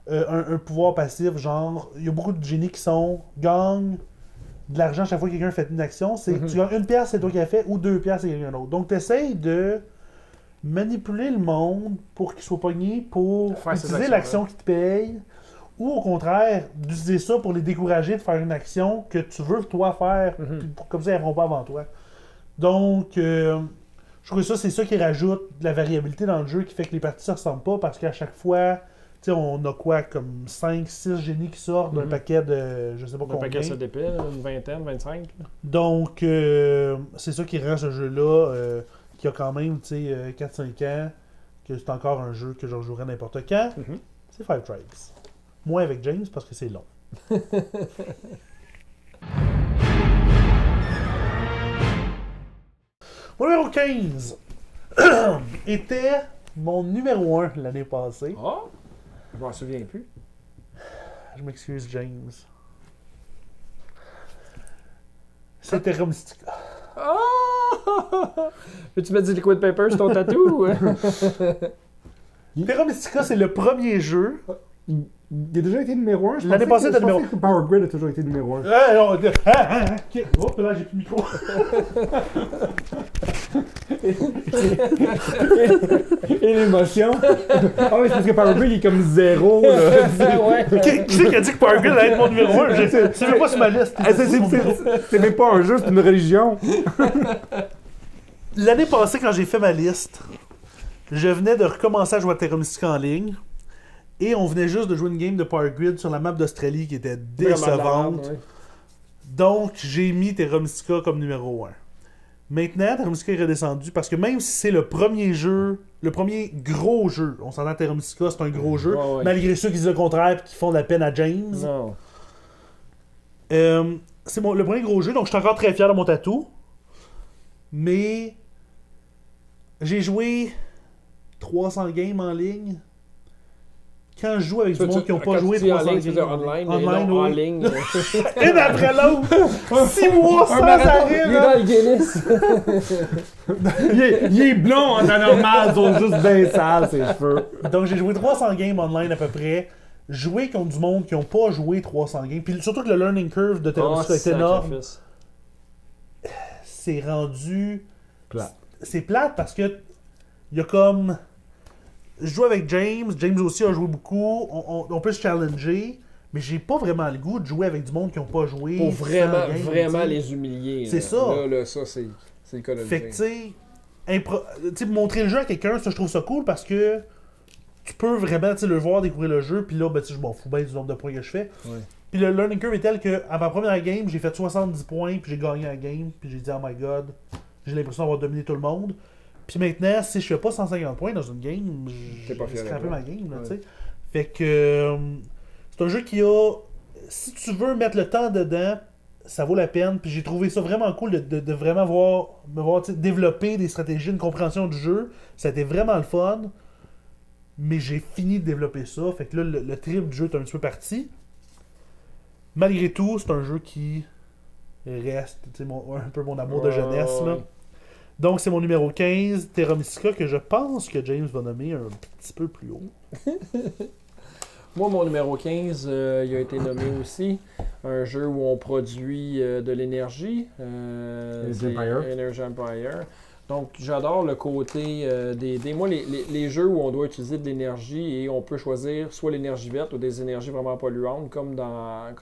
un pouvoir passif, genre, il y a beaucoup de génies qui sont gagne de l'argent chaque fois que quelqu'un fait une action. C'est tu gagnes une pièce, c'est toi qui l'as fait, ou 2 pièces, c'est quelqu'un d'autre. Donc, tu essayes de manipuler le monde pour qu'il soit pogné pour Faire ces utiliser l'action qui te paye, ou au contraire, d'utiliser ça pour les décourager de faire une action que tu veux toi faire, puis comme ça, ils ne feront pas avant toi. Donc, je trouve que ça, c'est ça qui rajoute de la variabilité dans le jeu, qui fait que les parties ne se ressemblent pas, parce qu'à chaque fois, sais, on a quoi, comme 5-6 génies qui sortent d'un paquet de, je sais pas Un combien. paquet ça d'épée, là, une vingtaine, 25. là. Donc, c'est ça qui rend ce jeu-là, qui a quand même, tu sais, 4-5 ans, que c'est encore un jeu que je rejouerais n'importe quand. C'est Five Tribes. Moins avec James, parce que c'est long. Mon numéro 15 était mon numéro 1 l'année passée. Ah! Je m'en souviens plus. Je m'excuse, James. C'était Romstica. Ah! Tu m'as dit Liquid Paper sur ton tatou? Terra Mystica, c'est le premier jeu. Il a déjà été numéro 1. L'année passée, c'était numéro 1. Power Grid a toujours été numéro 1. Ok. Hop, là, j'ai plus de micro. Et l'émotion. Ah oui, c'est parce que Power Grid il est comme 0. Ouais. Qui c'est qui a dit que Power Grid allait être mon numéro 1? C'est même pas sur ma liste. C'est même pas un jeu, c'est une religion. L'année passée, quand j'ai fait ma liste, je venais de recommencer à jouer à Terra Mystica en ligne. Et on venait juste de jouer une game de Power Grid sur la map d'Australie qui était décevante. Donc, j'ai mis Terra Mystica comme numéro 1. Maintenant, Terra Mystica est redescendu parce que même si c'est le premier jeu, le premier gros jeu, on s'entend Terra Mystica, c'est un gros jeu, Ouais. malgré ceux qui disent le contraire et qui font de la peine à James. Non. C'est le premier gros jeu, donc je suis encore très fier de mon tatou. Mais j'ai joué 300 games en ligne. Quand je joue avec du monde qui n'ont pas joué 300 games online, online, en oui. ligne. Une après l'autre, 6 mois sans arrêt. Il est dans le Guinness. Il est blond en temps normal, ils sont juste bien sales, ses cheveux. Donc j'ai joué 300 games online à peu près. Jouer contre du monde qui n'ont pas joué 300 games. Puis surtout que le learning curve de Terra Mystica est énorme. C'est rendu... Plate. C'est plate parce que il y a comme... Je joue avec James aussi a joué beaucoup, on peut se challenger, mais j'ai pas vraiment le goût de jouer avec du monde qui n'ont pas joué. Pour 100 vraiment, games, vraiment t'sais. les humilier. C'est là. ça. Là, ça, c'est le cas de le Fait que dire. tu sais, montrer le jeu à quelqu'un, ça je trouve ça cool parce que tu peux vraiment le voir, découvrir le jeu, puis là, ben, je m'en fous bien du nombre de points que je fais. Ouais. Puis le learning curve est tel que à ma première game, j'ai fait 70 points, puis j'ai gagné la game, puis j'ai dit oh my god, j'ai l'impression d'avoir dominé tout le monde. Puis maintenant, si je fais pas 150 points dans une game, T'es pas fier j'ai de scrappé toi. ma game, là, Ouais. tu sais. Fait que c'est un jeu qui a... Si tu veux mettre le temps dedans, ça vaut la peine. Puis j'ai trouvé ça vraiment cool de vraiment me voir développer des stratégies, une compréhension du jeu. Ça a été vraiment le fun. Mais j'ai fini de développer ça. Fait que là, le trip du jeu est un petit peu parti. Malgré tout, c'est un jeu qui reste un peu mon amour de jeunesse, là. Ouais. Donc, c'est mon numéro 15, Terra Mystica, que je pense que James va nommer un petit peu plus haut. Moi, mon numéro 15, il a été nommé aussi. Un jeu où on produit de l'énergie. Energy Empire. Energy Empire. Donc, j'adore le côté des dés. Moi, les jeux où on doit utiliser de l'énergie et on peut choisir soit l'énergie verte ou des énergies vraiment polluantes, comme dans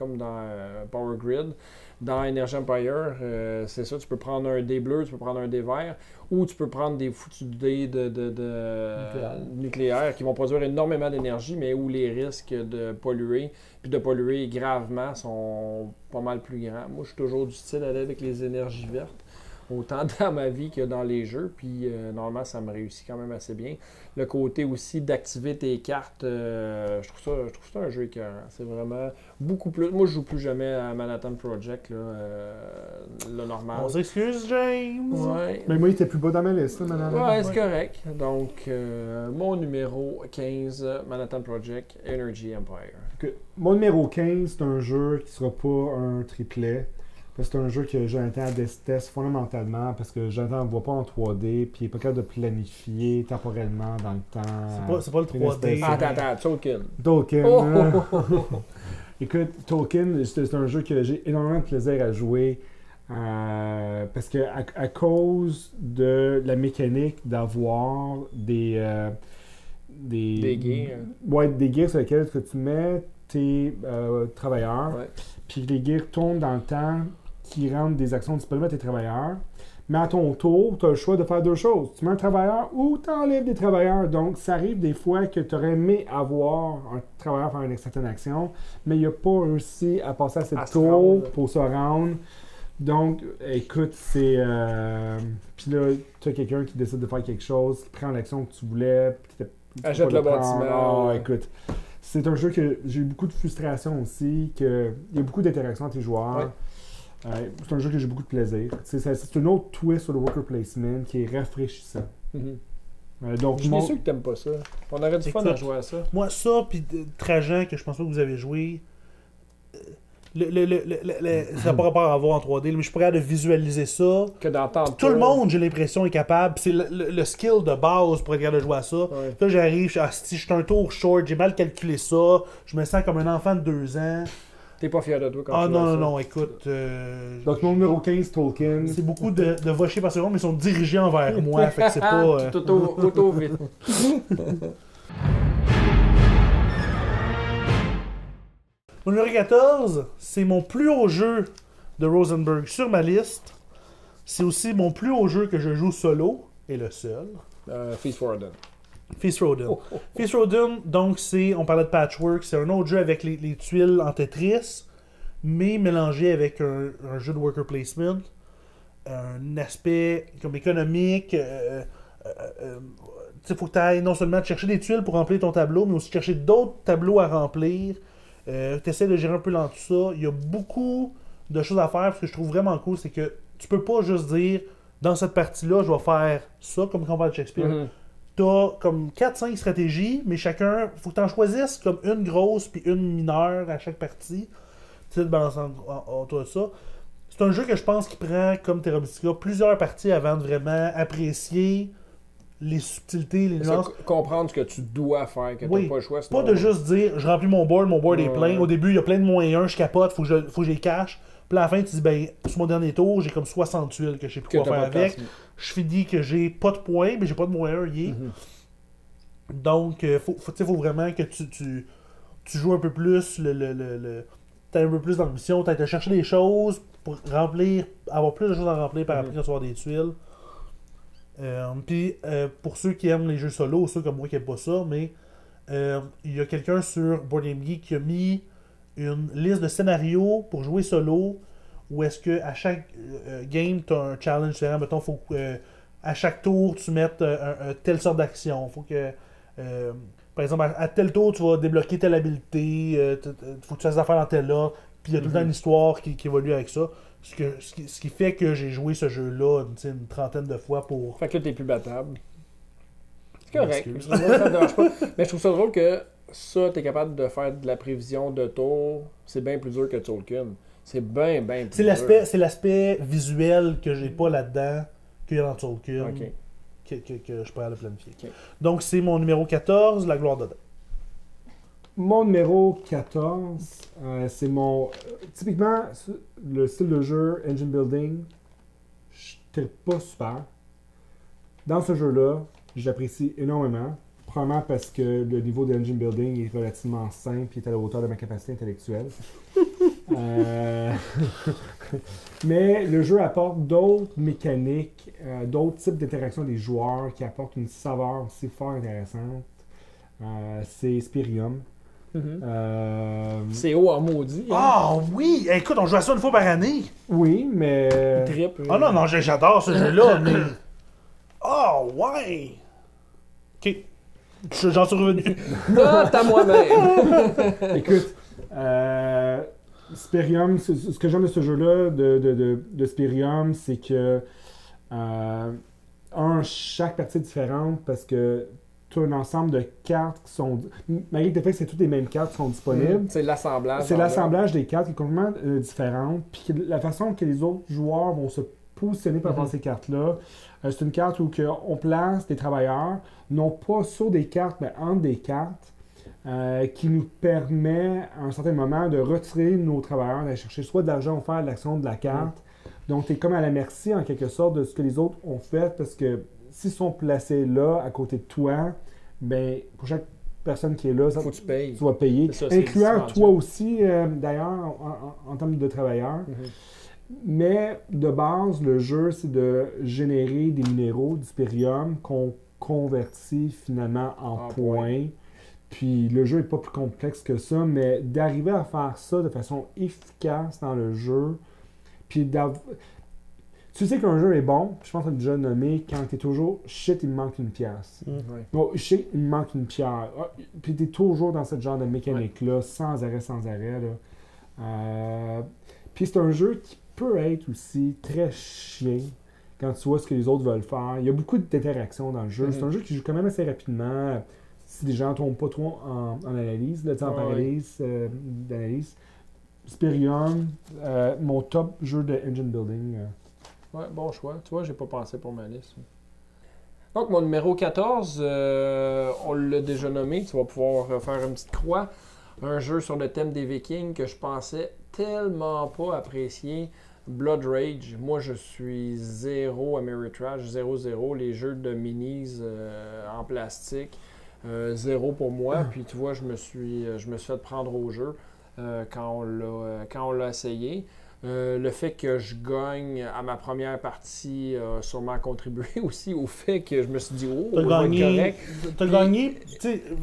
Power Grid. Dans Energy Empire, c'est ça, tu peux prendre un dé bleu, tu peux prendre un dé vert, ou tu peux prendre des foutus dés nucléaires qui vont produire énormément d'énergie, mais où les risques de polluer, puis de polluer gravement, sont pas mal plus grands. Moi, je suis toujours du style d'aller avec les énergies vertes, autant dans ma vie que dans les jeux, puis normalement, ça me réussit quand même assez bien. Le côté aussi d'activer tes cartes, je trouve ça un jeu écœurant. C'est vraiment beaucoup plus... Moi, je joue plus jamais à Manhattan Project, là, le normal. On s'excuse, James! Ouais. Mais moi, il était plus bas dans ma liste, là, maintenant. Ouais, c'est correct. Donc, mon numéro 15, Manhattan Project, Energy Empire. Mon numéro 15, c'est un jeu qui sera pas un triplet. Parce que c'est un jeu que Jonathan déteste fondamentalement parce que Jonathan ne voit pas en 3D puis il n'est pas capable de planifier temporellement dans le temps. C'est pas le 3D. Attends, Tolkien. Tolkien. Oh! Écoute, Tolkien, c'est un jeu que j'ai énormément de plaisir à jouer parce que à cause de la mécanique d'avoir des gears. Ouais, des gears sur lesquels tu mets tes travailleurs. Ouais. Puis les gears tournent dans le temps qui rendent des actions disponibles à tes travailleurs. Mais à ton tour, tu as le choix de faire deux choses. Tu mets un travailleur ou tu enlèves des travailleurs. Donc, ça arrive des fois que tu aurais aimé avoir un travailleur faire une certaine action, mais il n'a pas réussi à passer assez de tours pour se rendre. Donc, écoute, c'est... Puis là, tu as quelqu'un qui décide de faire quelque chose, qui prend l'action que tu voulais. Achète le bâtiment. Écoute, c'est un jeu que j'ai eu beaucoup de frustration aussi, qu'il y a beaucoup d'interactions entre les joueurs. Ouais. C'est un jeu que j'ai beaucoup de plaisir. C'est un autre twist sur le worker placement qui est rafraîchissant. Donc, je suis sûr que t'aimes pas ça. On aurait du fun à jouer à ça. Moi, ça, puis Trajan, que je pense pas que vous avez joué, ça n'a pas rapport à voir en 3D, mais je pourrais de visualiser ça. Que d'entendre tout le monde, j'ai l'impression, est capable. C'est le skill de base pour être capable de jouer à ça. Ouais. Là, j'arrive, si je suis un tour short, j'ai mal calculé ça, je me sens comme un enfant de 2 ans. T'es pas fier de toi quand tu non, écoute. Donc, mon numéro 15, Tolkien. C'est beaucoup de vocher par seconde, mais ils sont dirigés envers moi, fait que c'est pas. Tout auto vite. Mon numéro 14, c'est mon plus haut jeu de Rosenberg sur ma liste. C'est aussi mon plus haut jeu que je joue solo, et le seul. Feast for Odin. Feast for Odin. Feast for Odin, donc on parlait de Patchwork, c'est un autre jeu avec les tuiles en Tetris, mais mélangé avec un jeu de worker placement, un aspect comme économique. Il faut que tu ailles non seulement te chercher des tuiles pour remplir ton tableau, mais aussi chercher d'autres tableaux à remplir. Tu essaies de gérer un peu dans tout ça. Il y a beaucoup de choses à faire. Ce que je trouve vraiment cool, c'est que tu peux pas juste dire dans cette partie-là, je vais faire ça, comme quand on parle de Shakespeare. Tu as comme 4-5 stratégies, mais chacun, il faut que tu en choisisses comme une grosse puis une mineure à chaque partie. Tu sais, de balancer autour de ça. C'est un jeu que je pense qui prend, comme Terra Mystica, plusieurs parties avant de vraiment apprécier les subtilités, les nuances. Comprendre ce que tu dois faire, que tu n'as pas le choix. Pas de juste dire, je remplis mon board est plein. Au début, il y a plein de -1, je capote, faut que je les cache. Puis à la fin, tu dis, ben, sur mon dernier tour, j'ai comme 60 tuiles que je sais plus quoi faire avec. Je finis que j'ai pas de points, mais j'ai pas de -1, Donc, faut vraiment que tu joues un peu plus, t'as un peu plus d'ambition, t'as à chercher des choses pour remplir, avoir plus de choses à remplir par après quand tu vas avoir des tuiles. Puis, pour ceux qui aiment les jeux solo, ceux comme moi qui n'aiment pas ça, mais il y a quelqu'un sur Board Game Geek qui a mis une liste de scénarios pour jouer solo, où est-ce que à chaque game, tu as un challenge différent. Mettons, faut que à chaque tour, tu mettes telle sorte d'action. Faut que, par exemple, à tel tour, tu vas débloquer telle habilité, faut que tu fasses affaire dans tel ordre. Puis il y a tout le temps une histoire qui évolue avec ça. Ce qui fait que j'ai joué ce jeu-là une trentaine de fois pour... Fait que là, t'es plus battable. C'est correct. Excuse. Ça me dérange pas. Mais je trouve ça drôle que ça, t'es capable de faire de la prévision de tour. C'est bien plus dur que Tolkien. C'est bien plus C'est l'aspect visuel que j'ai pas là-dedans qu'il y a dans Tolkien que je pourrais aller planifier. Okay. Donc, c'est mon numéro 14, La gloire d'Odin. Mon numéro 14, c'est mon... typiquement, le style de jeu, engine building, je trippe pas super. Dans ce jeu-là, j'apprécie énormément. Premièrement parce que le niveau de engine building est relativement simple et est à la hauteur de ma capacité intellectuelle. Mais le jeu apporte d'autres mécaniques, d'autres types d'interactions des joueurs qui apportent une saveur aussi fort intéressante. C'est Spirium. C'est haut en maudit. Ah oui! Écoute, on joue à ça une fois par année. Oui, mais... Trip. Ah non, j'adore ce jeu-là, mais... Oh, ouais! Ok. J'en suis revenu. Non, t'as moi-même. Écoute, Spirium, ce que j'aime de ce jeu-là, de Spirium, c'est que chaque partie est différente parce que tu as un ensemble de cartes qui sont... Malgré le fait que c'est toutes les mêmes cartes qui sont disponibles. C'est l'assemblage. C'est l'assemblage des cartes qui est complètement différent. Puis la façon que les autres joueurs vont se positionner par rapport à ces cartes-là, c'est une carte où on place des travailleurs, non pas sur des cartes, mais entre des cartes, qui nous permet à un certain moment de retirer nos travailleurs, d'aller chercher soit de l'argent ou faire l'action de la carte. Donc, tu es comme à la merci, en quelque sorte, de ce que les autres ont fait, parce que s'ils sont placés là, à côté de toi, ben pour chaque personne qui est là, faut que tu payes. Tu vas payer. Ça, incluant toi aussi, d'ailleurs, en termes de travailleurs. Mais de base, le jeu, c'est de générer des minéraux d'Hyperium qu'on convertit finalement en points. Puis le jeu n'est pas plus complexe que ça, mais d'arriver à faire ça de façon efficace dans le jeu, puis tu sais qu'un jeu est bon, je pense que tu as déjà nommé, quand tu es toujours « shit, il me manque une pièce Ouais. Bon, shit, il me manque une pierre. Puis tu es toujours dans ce genre de mécanique-là, sans arrêt. Là. Puis c'est un jeu qui peut être aussi très chiant quand tu vois ce que les autres veulent faire. Il y a beaucoup d'interactions dans le jeu. C'est un jeu qui joue quand même assez rapidement. Si les gens ne tombent pas trop en analyse, là, en paralyse d'analyse. Spirium, mon top jeu de engine building. Ouais, bon choix. Tu vois, j'ai pas pensé pour ma liste. Donc, mon numéro 14, on l'a déjà nommé. Tu vas pouvoir faire une petite croix. Un jeu sur le thème des Vikings que je pensais tellement pas apprécier. Blood Rage. Moi, je suis zéro Ameritrash, 0-0. Les jeux de minis en plastique, zéro pour moi. Puis tu vois, je me suis fait prendre au jeu quand on l'a essayé. Le fait que je gagne à ma première partie a sûrement contribué aussi au fait que je me suis dit « Oh, T'as gagné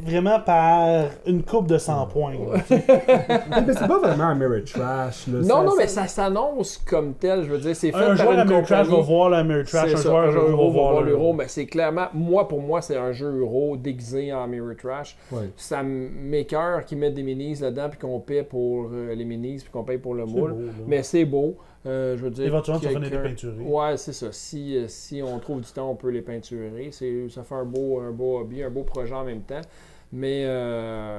vraiment par une coupe de 100 points. Mais c'est pas vraiment Ameritrash. Non, mais ça s'annonce comme tel. Je veux dire, c'est fait Un par joueur une Ameritrash compagnie. va voir l'Ameritrash, un joueur Euro va voir l'Euro. Mais c'est clairement, pour moi, c'est un jeu Euro déguisé en Ameritrash. Ouais. Ça m'écoeure qu'ils mettent des minis là-dedans puis qu'on paie pour les minis puis qu'on paye pour le moule. Beau, Mais c'est beau. Je veux dire, éventuellement, tu vas finir de peinturer. Ouais, c'est ça. Si on trouve du temps, on peut les peinturer. Ça fait un beau hobby, un beau projet en même temps. Mais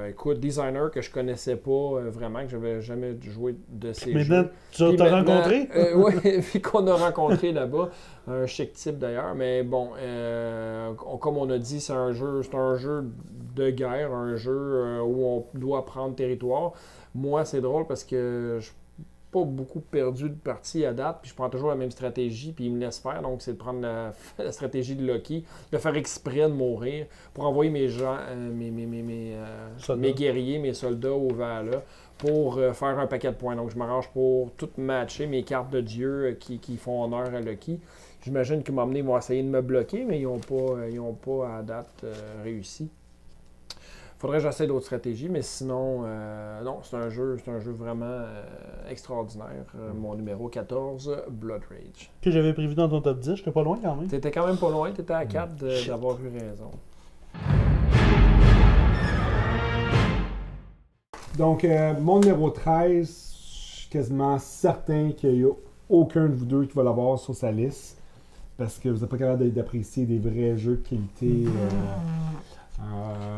écoute, designer que je connaissais pas vraiment, que j'avais jamais joué de ces jeux. Maintenant, tu t'as rencontré? Oui, puis qu'on a rencontré là-bas. Un chic type d'ailleurs. Mais bon, comme on a dit, c'est un jeu de guerre, un jeu où on doit prendre territoire. Moi, c'est drôle parce que je pas beaucoup perdu de partie à date, puis je prends toujours la même stratégie, puis il me laisse faire, donc c'est de prendre la stratégie de Loki, de faire exprès de mourir, pour envoyer mes gens, mes guerriers, mes soldats au Valhalla, pour faire un paquet de points. Donc je m'arrange pour tout matcher mes cartes de dieu qui font honneur à Loki. J'imagine qu'à un moment donné, ils vont essayer de me bloquer, mais ils n'ont pas à date réussi. Faudrait que j'essaie d'autres stratégies, mais sinon, non, c'est un jeu vraiment extraordinaire. Mon numéro 14, Blood Rage. Que j'avais prévu dans ton top 10, j'étais pas loin quand même. T'étais quand même pas loin, t'étais à 4 d'avoir eu raison. Donc, mon numéro 13, je suis quasiment certain qu'il n'y a aucun de vous deux qui va l'avoir sur sa liste, parce que vous n'êtes pas capable d'apprécier des vrais jeux de qualité.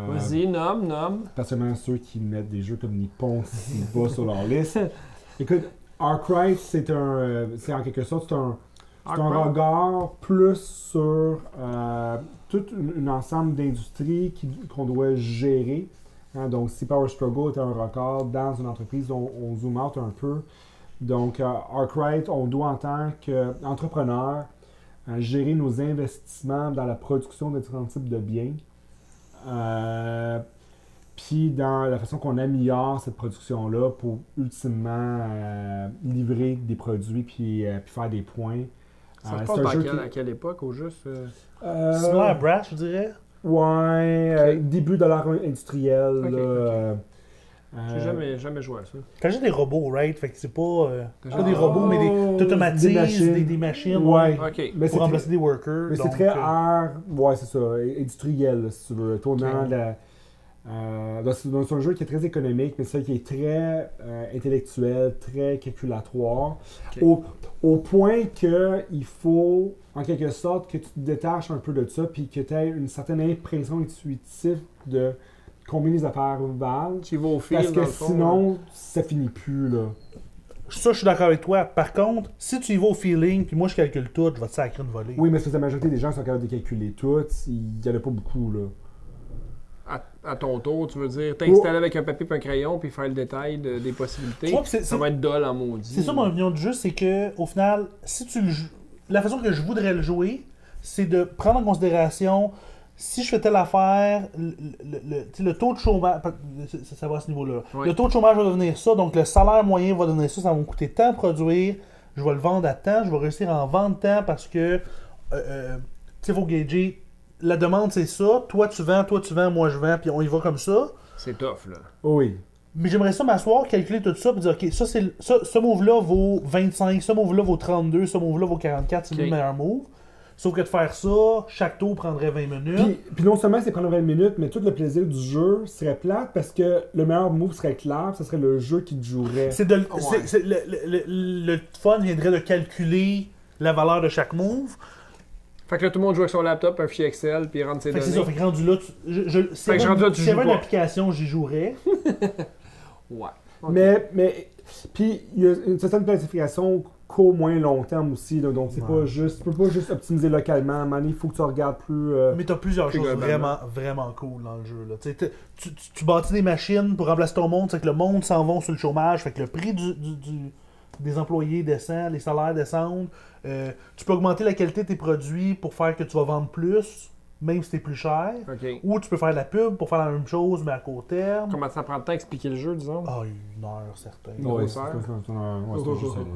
Vas-y, nomme. Personnellement, ceux qui mettent des jeux comme Nippon si bas sur leur liste. Écoute, Arkwright, c'est en quelque sorte, c'est un regard plus sur tout un ensemble d'industries qu'on doit gérer. Hein, donc, si Power Struggle est un record dans une entreprise, on zoom out un peu. Donc, Arkwright, on doit en tant qu'entrepreneur gérer nos investissements dans la production de différents types de biens. Puis dans la façon qu'on améliore cette production-là pour ultimement livrer des produits puis faire des points. Ça se passe à quelle époque au juste? Similaire à Brass, je dirais. Ouais, début de l'ère industrielle. Okay. J'ai jamais joué à ça. Quand j'ai des robots, right? Fait que c'est pas des robots, mais t'automatises des machines ouais. Okay. Pour remplacer des workers. Mais c'est très art, ouais, c'est ça, industriel, là, si tu veux. Tournant c'est un jeu qui est très économique, mais ça qui est très intellectuel, très calculatoire. Okay. Au point qu'il faut, en quelque sorte, que tu te détaches un peu de ça, puis que tu aies une certaine impression intuitive de combien les affaires valent. Tu vas au fil, parce que sinon, ça finit plus, là. Ça, je suis d'accord avec toi. Par contre, si tu y vas au feeling, puis moi je calcule tout, je vais te sacrer une volée. Oui, mais c'est la majorité des gens sont capables de calculer tout. Il n'y en a pas beaucoup, là. À ton tour, tu veux dire, t'installer avec un papier et un crayon, puis faire le détail des possibilités. Ça va être dole en maudit. C'est ça mon opinion du jeu, c'est que au final, si tu le joues, la façon que je voudrais le jouer, c'est de prendre en considération si je fais telle affaire, le taux de chômage, ça va à ce niveau-là. Oui. Le taux de chômage va devenir ça, donc le salaire moyen va devenir ça, ça va me coûter tant à produire. je vais le vendre à temps, je vais réussir à en vendre tant parce que, tu sais, il faut gager. La demande, c'est ça. Toi, tu vends, moi, je vends, puis on y va comme ça. C'est tough, là. Oui. Mais j'aimerais ça m'asseoir, calculer tout ça, puis dire, OK, ce move-là vaut 25, ce move-là vaut 32, ce move-là vaut 44, c'est Ok. le meilleur move. Sauf que de faire ça, chaque tour prendrait 20 minutes. Puis non seulement c'est prendre 20 minutes, mais tout le plaisir du jeu serait plate parce que le meilleur move serait clair, ce serait le jeu qui te jouerait. Le fun viendrait de calculer la valeur de chaque move. Fait que là, tout le monde joue avec son laptop, un fichier Excel, puis il rentre ses Fait que données. c'est ça, fait que rendu là, si Fait que rendu là, tu il y avait joues une pas. application, j'y jouerais. Ouais. Mais puis il y a une certaine planification qu'au moins long terme aussi, là, donc c'est Ouais. pas juste, tu peux pas juste optimiser localement, à un moment donné, il faut que tu regardes plus. Mais t'as plusieurs Plus choses globalement. vraiment cool dans le jeu. Là. Tu bâtis des machines pour remplacer ton monde, c'est que le monde s'en va sur le chômage, fait que le prix des employés descend, les salaires descendent. Tu peux augmenter la qualité de tes produits pour faire que tu vas vendre plus, même si c'est plus cher. OK. Ou tu peux faire de la pub pour faire la même chose, mais à court terme. Comment ça prend de temps à expliquer le jeu, disons? Ah, 1 heure, certain. Ouais, grosseur. c'est un jeu solide.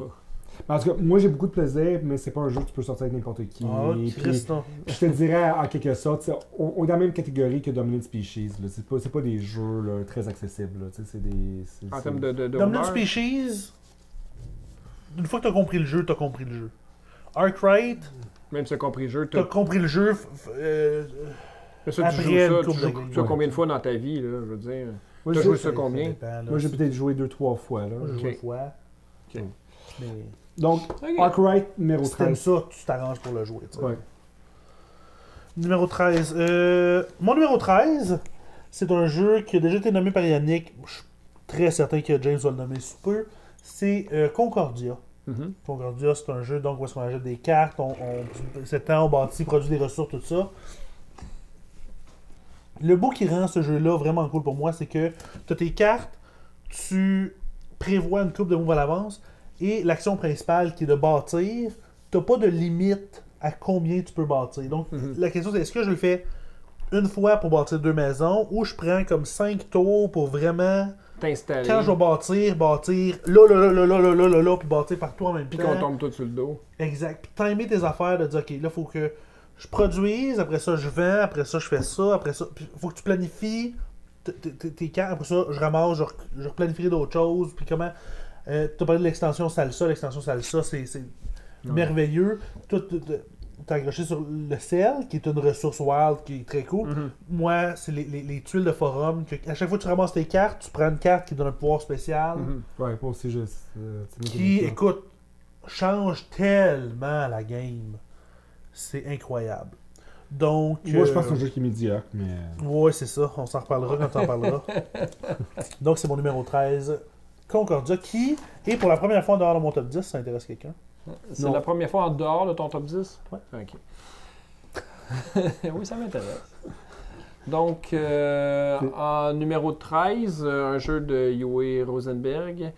En tout cas, moi j'ai beaucoup de plaisir, mais c'est pas un jeu que tu peux sortir avec n'importe qui. Ah, Puis, Christ, non. je te dirais en quelque sorte, on est dans la même catégorie que Dominant Species. Là. C'est pas des jeux là, très accessibles. Là. C'est des. En termes de Dominant honneur. Species, une fois que t'as compris le jeu, t'as compris le jeu. Arkwright, Même si tu as compris le jeu, t'as compris le jeu. Mais ça, tu après joues une ça, couple tu de joues games. ça combien de fois dans ta vie, là, je veux dire? Moi, T'as j'ai- joué ça combien? dépend, là. Moi j'ai peut-être joué 2-3 fois. Là. Moi, j'ai joué Ok. une fois. Ok. Mais Donc, Ok. Arkwright numéro si t'aimes 13. ça, tu t'arranges pour le jouer. tu sais. Ouais. Numéro 13. Mon numéro 13, c'est un jeu qui a déjà été nommé par Yannick. Je suis très certain que James va le nommer sous peu. C'est Concordia. Mhm. Concordia, c'est un jeu donc, où est-ce qu'on achète des cartes, c'est temps, on bâtit, produit des ressources, tout ça. Le bout qui rend ce jeu-là vraiment cool pour moi, c'est que tu as tes cartes, tu prévois une coupe de moves à l'avance, et l'action principale qui est de bâtir, tu n'as pas de limite à combien tu peux bâtir. Donc, Mhm. la question c'est, est-ce que je le fais une fois pour bâtir 2 maisons, ou je prends comme 5 tours pour vraiment... T'installer. Quand je vais bâtir, là, puis bâtir partout en même Puis temps. qu'on tombe tout sur le dos. Exact. Puis timer tes affaires, de dire, OK, là, il faut que je produise, après ça, je vends, après ça, je fais ça, après ça. Puis faut que tu planifies tes cartes, après ça, je ramasse, je replanifierai d'autres choses. Puis comment. Tu as parlé de l'extension Salsa, c'est merveilleux. Toi, t'as accroché sur le sel, qui est une ressource wild qui est très cool. Mhm. Moi, c'est les tuiles de forum. À chaque fois que tu ramasses tes cartes, tu prends une carte qui donne un pouvoir spécial. Mhm. Ouais, moi aussi, c'est moi qui Qui, aime ça. écoute, change tellement la game. C'est incroyable. Donc. Moi, je pense que c'est un jeu qui est médiocre, mais. Ouais, c'est ça. On s'en reparlera quand on en parlera. Donc, c'est mon numéro 13. Concordia, qui est pour la première fois en dehors de mon top 10, ça intéresse quelqu'un. C'est Non. la première fois en dehors de ton top 10? Ouais. OK. Oui, ça m'intéresse. Donc, en numéro 13, un jeu de Uwe Rosenberg.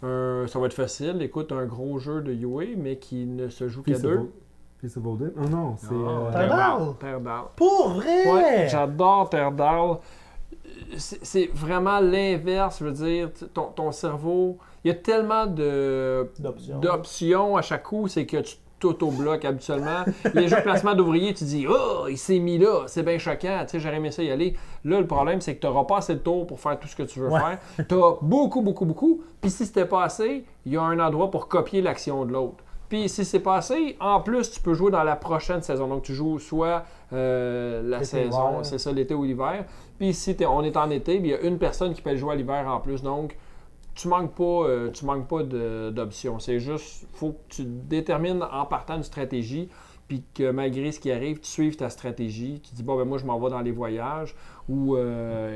Ça va être facile. Écoute, un gros jeu de Uwe, mais qui ne se joue qu'à deux. Peace of Odin? Oh non, c'est. Terre d'Arles. Terre d'Arles. Pour vrai! Ouais, j'adore Terre d'Arles. C'est vraiment l'inverse, je veux dire. Ton cerveau, il y a tellement d'options à chaque coup, c'est que tu t'auto-bloques habituellement. Les jeux de placement d'ouvriers, tu dis « Oh, il s'est mis là, c'est bien choquant, tu sais, j'aurais aimé ça y aller. » Là, le problème, c'est que tu n'auras pas assez de tours pour faire tout ce que tu veux Ouais. faire. Tu as beaucoup, puis si c'était pas assez, il y a un endroit pour copier l'action de l'autre. Puis si c'est pas assez, en plus, tu peux jouer dans la prochaine saison. Donc, tu joues soit la L'été, saison, l'hiver. c'est ça, l'été ou l'hiver. Puis si on est en été, il y a une personne qui peut le jouer à l'hiver en plus. Donc, tu manques pas d'options. C'est juste, faut que tu détermines en partant une stratégie, puis que malgré ce qui arrive, tu suives ta stratégie. Tu dis, bon, ben moi, je m'en vais dans les voyages, ou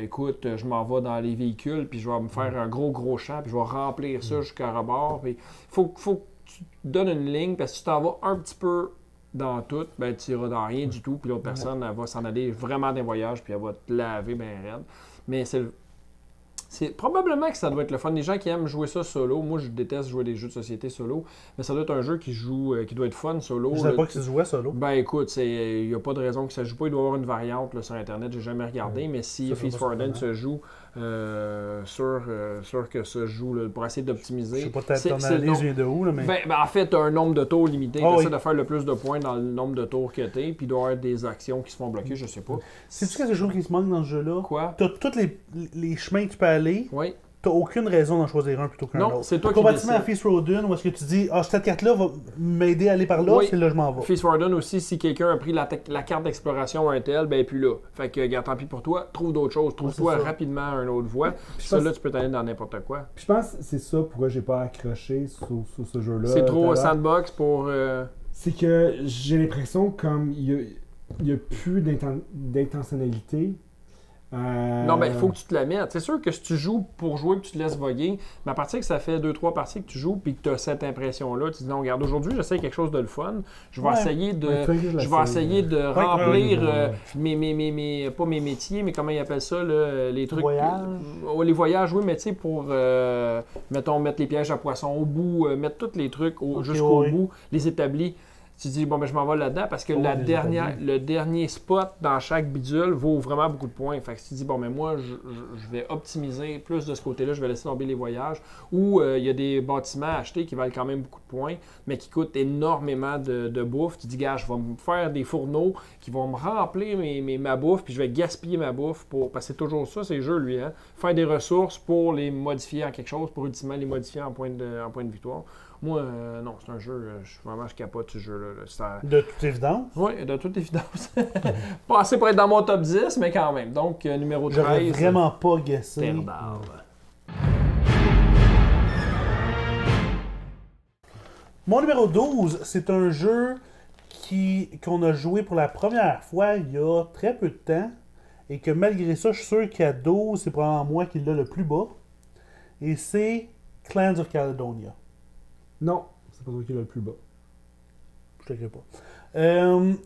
écoute, je m'en vais dans les véhicules, puis je vais me faire un gros champ, puis je vais remplir ça jusqu'à rebord. Puis faut que tu donnes une ligne, parce que si tu t'en vas un petit peu dans tout, ben tu iras dans rien du tout, puis l'autre personne, elle va s'en aller vraiment dans les voyages, puis elle va te laver bien raide. Mais c'est probablement que ça doit être le fun. Les gens qui aiment jouer ça solo, moi je déteste jouer des jeux de société solo, mais ça doit être un jeu qui doit être fun solo. Je savais là. pas que ça se jouait solo. Ben écoute, il n'y a pas de raison que ça ne joue pas. Il doit y avoir une variante là, sur Internet, j'ai jamais regardé, mais si ça Feast serait for pas Odin surprenant. se joue sur que ça joue là, pour essayer d'optimiser. Je sais pas, ton C'est le analyse nom- vient de où, là, mais... En fait, tu as un nombre de tours limité. Ah Tu oui. essaies de faire le plus de points dans le nombre de tours que tu es, puis il doit y avoir des actions qui se font bloquer, je sais pas. Sais-tu quelque chose qui se manque dans ce jeu-là? Quoi? T'as tous les chemins que tu peux aller, Oui. t'as aucune raison d'en choisir un plutôt qu'un Non, autre. c'est toi qui Comparativement à décides. Feast Roden, où est-ce que tu dis, ah, cette carte-là va m'aider à aller par là, Oui. c'est là que je m'en vais. Feast Warden aussi, si quelqu'un a pris la carte d'exploration un tel, ben elle est plus là. Fait que, regarde, tant pis pour toi, trouve d'autres choses. Trouve-toi c'est ça. rapidement une autre voie. Puis ça, là, tu peux t'aller dans n'importe quoi. Puis je pense que c'est ça pourquoi j'ai pas accroché sur ce jeu-là. C'est trop tout à l'heure. sandbox pour... C'est que j'ai l'impression comme il y a plus d'intentionnalité. Non, ben, il faut que tu te la mettes. C'est sûr que si tu joues pour jouer et que tu te laisses voguer, mais à partir que ça fait 2-3 parties que tu joues puis que tu as cette impression-là, tu dis non, regarde, aujourd'hui, j'essaie quelque chose de le fun. Je vais Ouais. essayer de. Ouais, faudrait que je Je vais l'essaye. essayer de ouais, remplir ouais. pas mes métiers, mais comment ils appellent ça, là, les trucs. Voyages? Les voyages, oui, mais tu sais, pour, mettons, mettre les pièges à poissons au bout, mettre tous les trucs Ok, jusqu'au ouais. bout, les établis. Tu dis, bon, ben, je m'en vais là-dedans parce que Oh, les établis. le dernier spot dans chaque bidule vaut vraiment beaucoup de points. Fait que si tu dis, bon, mais moi, je vais optimiser plus de ce côté-là, je vais laisser tomber les voyages. Ou il y a des bâtiments à acheter qui valent quand même beaucoup de points, mais qui coûtent énormément de bouffe. Tu dis, gars, je vais me faire des fourneaux qui vont me remplir ma bouffe, puis je vais gaspiller ma bouffe pour. Parce que c'est toujours ça, ces jeux, lui, hein. Faire des ressources pour les modifier en quelque chose, pour ultimement les modifier en point de victoire. Moi, non, c'est un jeu, je capote ce jeu-là. Là. De toute évidence. Oui, de toute évidence. Pas assez pour être dans mon top 10, mais quand même. Donc, numéro 13. J'aurais vraiment pas guessé. Terre d'Arve. Mon numéro 12, c'est un jeu qu'on a joué pour la première fois il y a très peu de temps. Et que malgré ça, je suis sûr qu'à 12, c'est probablement moi qui l'a le plus bas. Et c'est Clans of Caledonia. Non, c'est pas toi qui l'a le plus bas. Je te crée pas.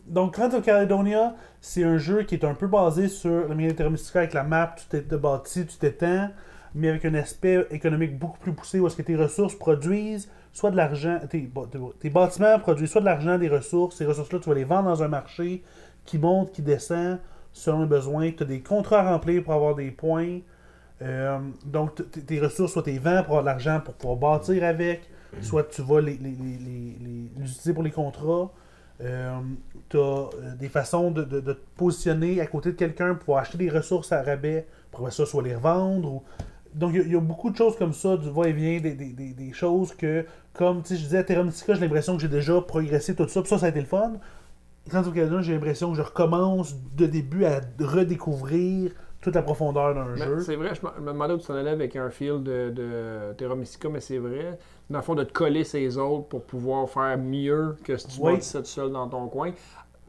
Donc, Clans of Caledonia, c'est un jeu qui est un peu basé sur la mécanique mystique avec la map, tu t'es bâti, tu t'étends, mais avec un aspect économique beaucoup plus poussé où est-ce que tes ressources produisent soit de l'argent, tes bâtiments produisent soit de l'argent, des ressources, ces ressources-là, tu vas les vendre dans un marché qui monte, qui descend selon les besoins, tu as des contrats à remplir pour avoir des points, donc tes ressources, soit tes vends pour avoir de l'argent pour pouvoir bâtir avec, soit tu vas les utiliser pour les contrats. Tu as des façons de te positionner à côté de quelqu'un pour acheter des ressources à rabais, pour après ça, soit les revendre. Donc, il y a beaucoup de choses comme ça, du va-et-vient, des choses que, comme je disais, à Terra Mystica, j'ai l'impression que j'ai déjà progressé tout ça, puis ça a été le fun. Clans of Caledonia, j'ai l'impression que je recommence de début à redécouvrir toute la profondeur d'un jeu. C'est vrai, je me demandais où tu t'en allais avec un feel de Terra Mystica, mais c'est vrai. Dans le fond, de te coller ces autres pour pouvoir faire mieux que si tu Oui. bâtissais tout seul dans ton coin,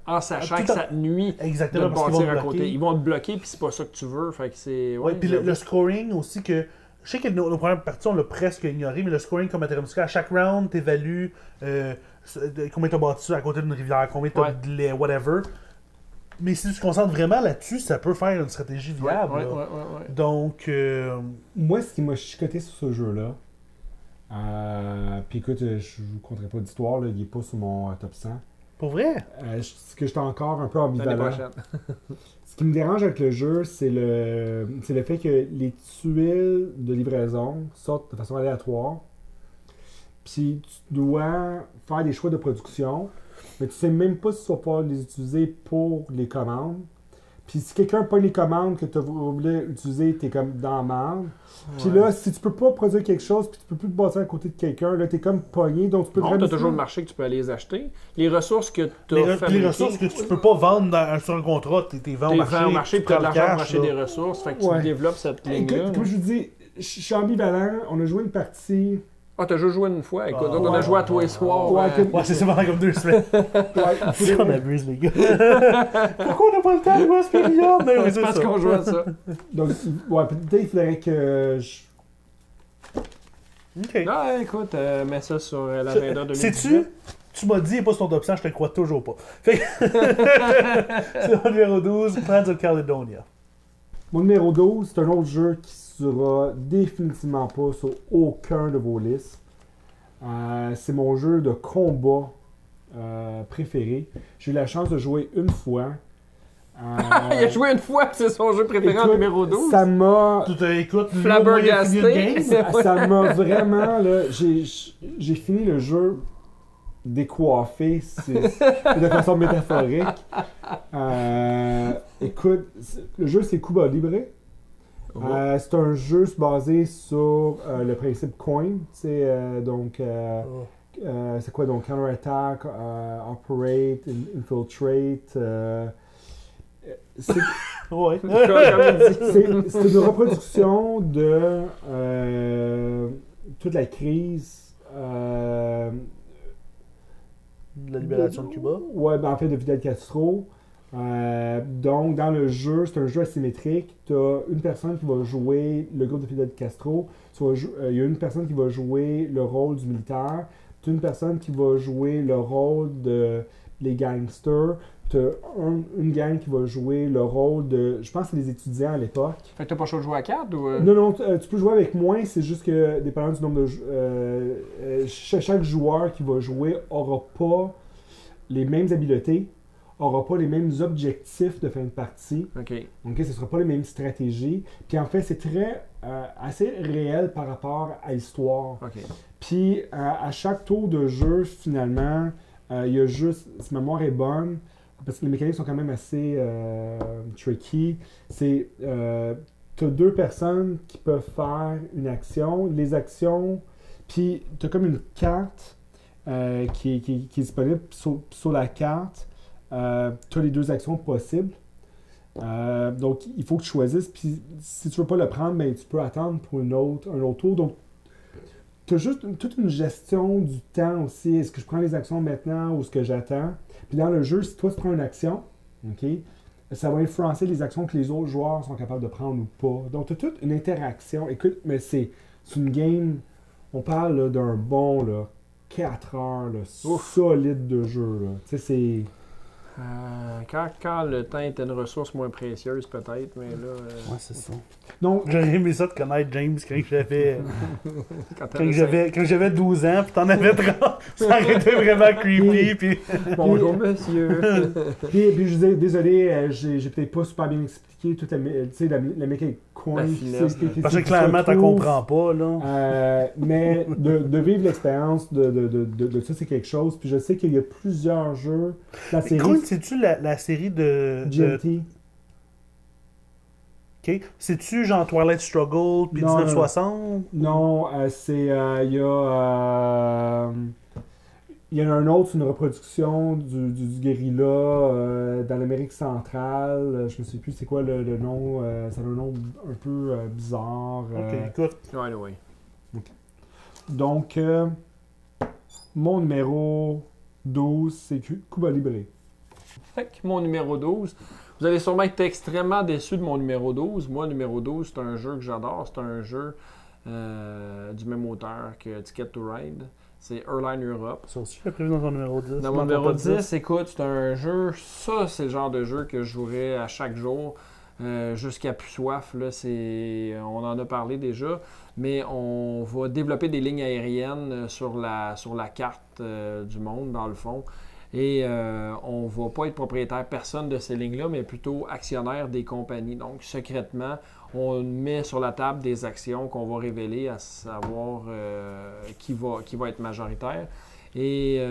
en sachant Tout que en- ça te nuit de Exactement, te parce qu'ils vont bâtir te à côté. bloquer. Ils vont te bloquer, puis c'est pas ça que tu veux. Fait que c'est. Ouais, puis j'avoue. le scoring aussi, que je sais que nos premières parties, on l'a presque ignoré, mais le scoring comme à Terra Mystica, à chaque round, t'évalues combien t'as bâti à côté d'une rivière, combien t'as Ouais. de lait, whatever. Mais si tu te concentres vraiment là-dessus, ça peut faire une stratégie Ouais, viable. ouais, là. ouais. Donc, Moi, ce qui m'a chicoté sur ce jeu-là, puis écoute, je vous conterai pas d'histoire, là, il est pas sur mon top 100. pour vrai, Ce que j'étais encore un peu L'année ambivalent. prochaine. Ce qui me dérange avec le jeu, c'est le fait que les tuiles de livraison sortent de façon aléatoire. Puis tu dois faire des choix de production, mais tu sais même pas si tu vas pouvoir les utiliser pour les commandes. Puis si quelqu'un pogne les commandes que tu voulais utiliser, t'es comme dans la merde. Puis Ouais. là, si tu peux pas produire quelque chose, puis tu peux plus te bâtir à côté de quelqu'un, là, t'es comme pogné, donc tu peux Non, vraiment- t'as toujours le marché que tu peux aller les acheter. Les ressources que tu les, as les ressources que tu peux pas vendre sur un contrat, t'es vends au Tu marché. vends au marché, tu puis tu as de prends le l'argent pour cash, acheter là. des ressources. Fait que tu Ouais. développes cette ligne-là. Écoute, comme je vous dis, je suis ambivalent. On a joué une partie. Ah, t'as juste joué une fois. Écoute, Ah, on a ouais. joué à tous les soirs. Ouais, euh, Ouais, c'est ça pendant comme 2 semaines. Ouais, Si on abuse, les gars. Pourquoi on n'a pas le temps de jouer à Spiria? Mais oui, c'est parce qu'on joue à ça. donc, ouais, peut-être il faudrait que je. Ok. Non, écoute, mets ça sur l'agenda 2018. Sais-tu? Tu m'as dit, il n'est pas sur ton top 100, je te le crois toujours pas. Fait que... c'est mon numéro 12, Clans of Caledonia. Mon numéro 12, c'est un autre jeu qui sera définitivement pas sur aucun de vos listes. C'est mon jeu de combat préféré. J'ai eu la chance de jouer une fois. Il a joué une fois, c'est son jeu préféré en Écoute, numéro 12. Ça m'a... Écoute, Flabbergasté. Ça m'a vraiment... Là, j'ai fini le jeu décoiffé de façon métaphorique. Écoute, le jeu, c'est Cuba Libre. Oh. C'est un jeu basé sur le principe coin. Donc, c'est quoi donc? Counter-attack, operate, infiltrate. C'est Ouais. c'est une reproduction de toute la crise. De la libération de Cuba. Ouais, ben en fait, de Fidel Castro. Donc, dans le jeu, c'est un jeu asymétrique. Tu as une personne qui va jouer le groupe de Fidel Castro. Il y a une personne qui va jouer le rôle du militaire. Tu as une personne qui va jouer le rôle de les gangsters. Tu as une gang qui va jouer le rôle de... Je pense que c'est les étudiants à l'époque. Fait que t'as pas le choix de jouer à 4 ou... Non, tu peux jouer avec moins. C'est juste que, dépendant du nombre de... chaque joueur qui va jouer aura pas les mêmes habiletés, aura pas les mêmes objectifs de fin de partie. OK. Ce ne sera pas les mêmes stratégies. Puis en fait, c'est très assez réel par rapport à l'histoire. OK. Puis à chaque tour de jeu, finalement, il y a juste, si ma mémoire est bonne, parce que les mécaniques sont quand même assez tricky, c'est tu as deux personnes qui peuvent faire une action. Les actions, puis tu as comme une carte qui est disponible sur la carte. Tu as les deux actions possibles. Donc, il faut que tu choisisses. Puis, si tu ne veux pas le prendre, ben, tu peux attendre pour un autre tour. Donc, tu as juste toute une gestion du temps aussi. Est-ce que je prends les actions maintenant ou est-ce que j'attends? Puis, dans le jeu, si toi, tu prends une action, OK, ça va influencer les actions que les autres joueurs sont capables de prendre ou pas. Donc, tu as toute une interaction. Écoute, mais c'est une game, on parle là, d'un bon là, 4 heures là, solide de jeu. Tu sais, c'est... Quand le temps était une ressource moins précieuse, peut-être, mais là... Ouais, c'est ça. Donc, J'aurais aimé ça de connaître James quand j'avais... j'avais 12 ans, puis t'en avais 30. Ça aurait été vraiment creepy. Puis... Bonjour, monsieur! puis je disais, désolé, j'ai peut-être pas super bien expliqué toute la mécanique coin. La finesse, parce que clairement, t'en comprends pas, là. Mais de vivre l'expérience de ça, c'est quelque chose. Puis je sais qu'il y a plusieurs jeux. La série... Coin, c'est-tu la série de... GMT. OK. C'est-tu genre Twilight Struggle puis 1960? Non, c'est... il y en a un autre, c'est une reproduction du guérilla dans l'Amérique centrale. Je me sais plus c'est quoi le nom. Ça a un nom un peu bizarre. OK, écoute. Ouais. Donc, mon numéro 12, c'est Cuba Libre. Fait que mon numéro 12, vous allez sûrement être extrêmement déçus de mon numéro 12. Moi, numéro 12, c'est un jeu que j'adore. C'est un jeu du même auteur que Ticket to Ride. C'est Airline Europe. Ça aussi, je l'ai prévu dans ton numéro 10. Dans mon numéro 10, écoute, c'est un jeu... Ça, c'est le genre de jeu que je jouerais à chaque jour. Jusqu'à plus soif, là, on en a parlé déjà, mais on va développer des lignes aériennes sur la carte du monde, dans le fond. Et on ne va pas être propriétaire personne de ces lignes-là, mais plutôt actionnaire des compagnies. Donc, secrètement, on met sur la table des actions qu'on va révéler, à savoir qui va être majoritaire. Et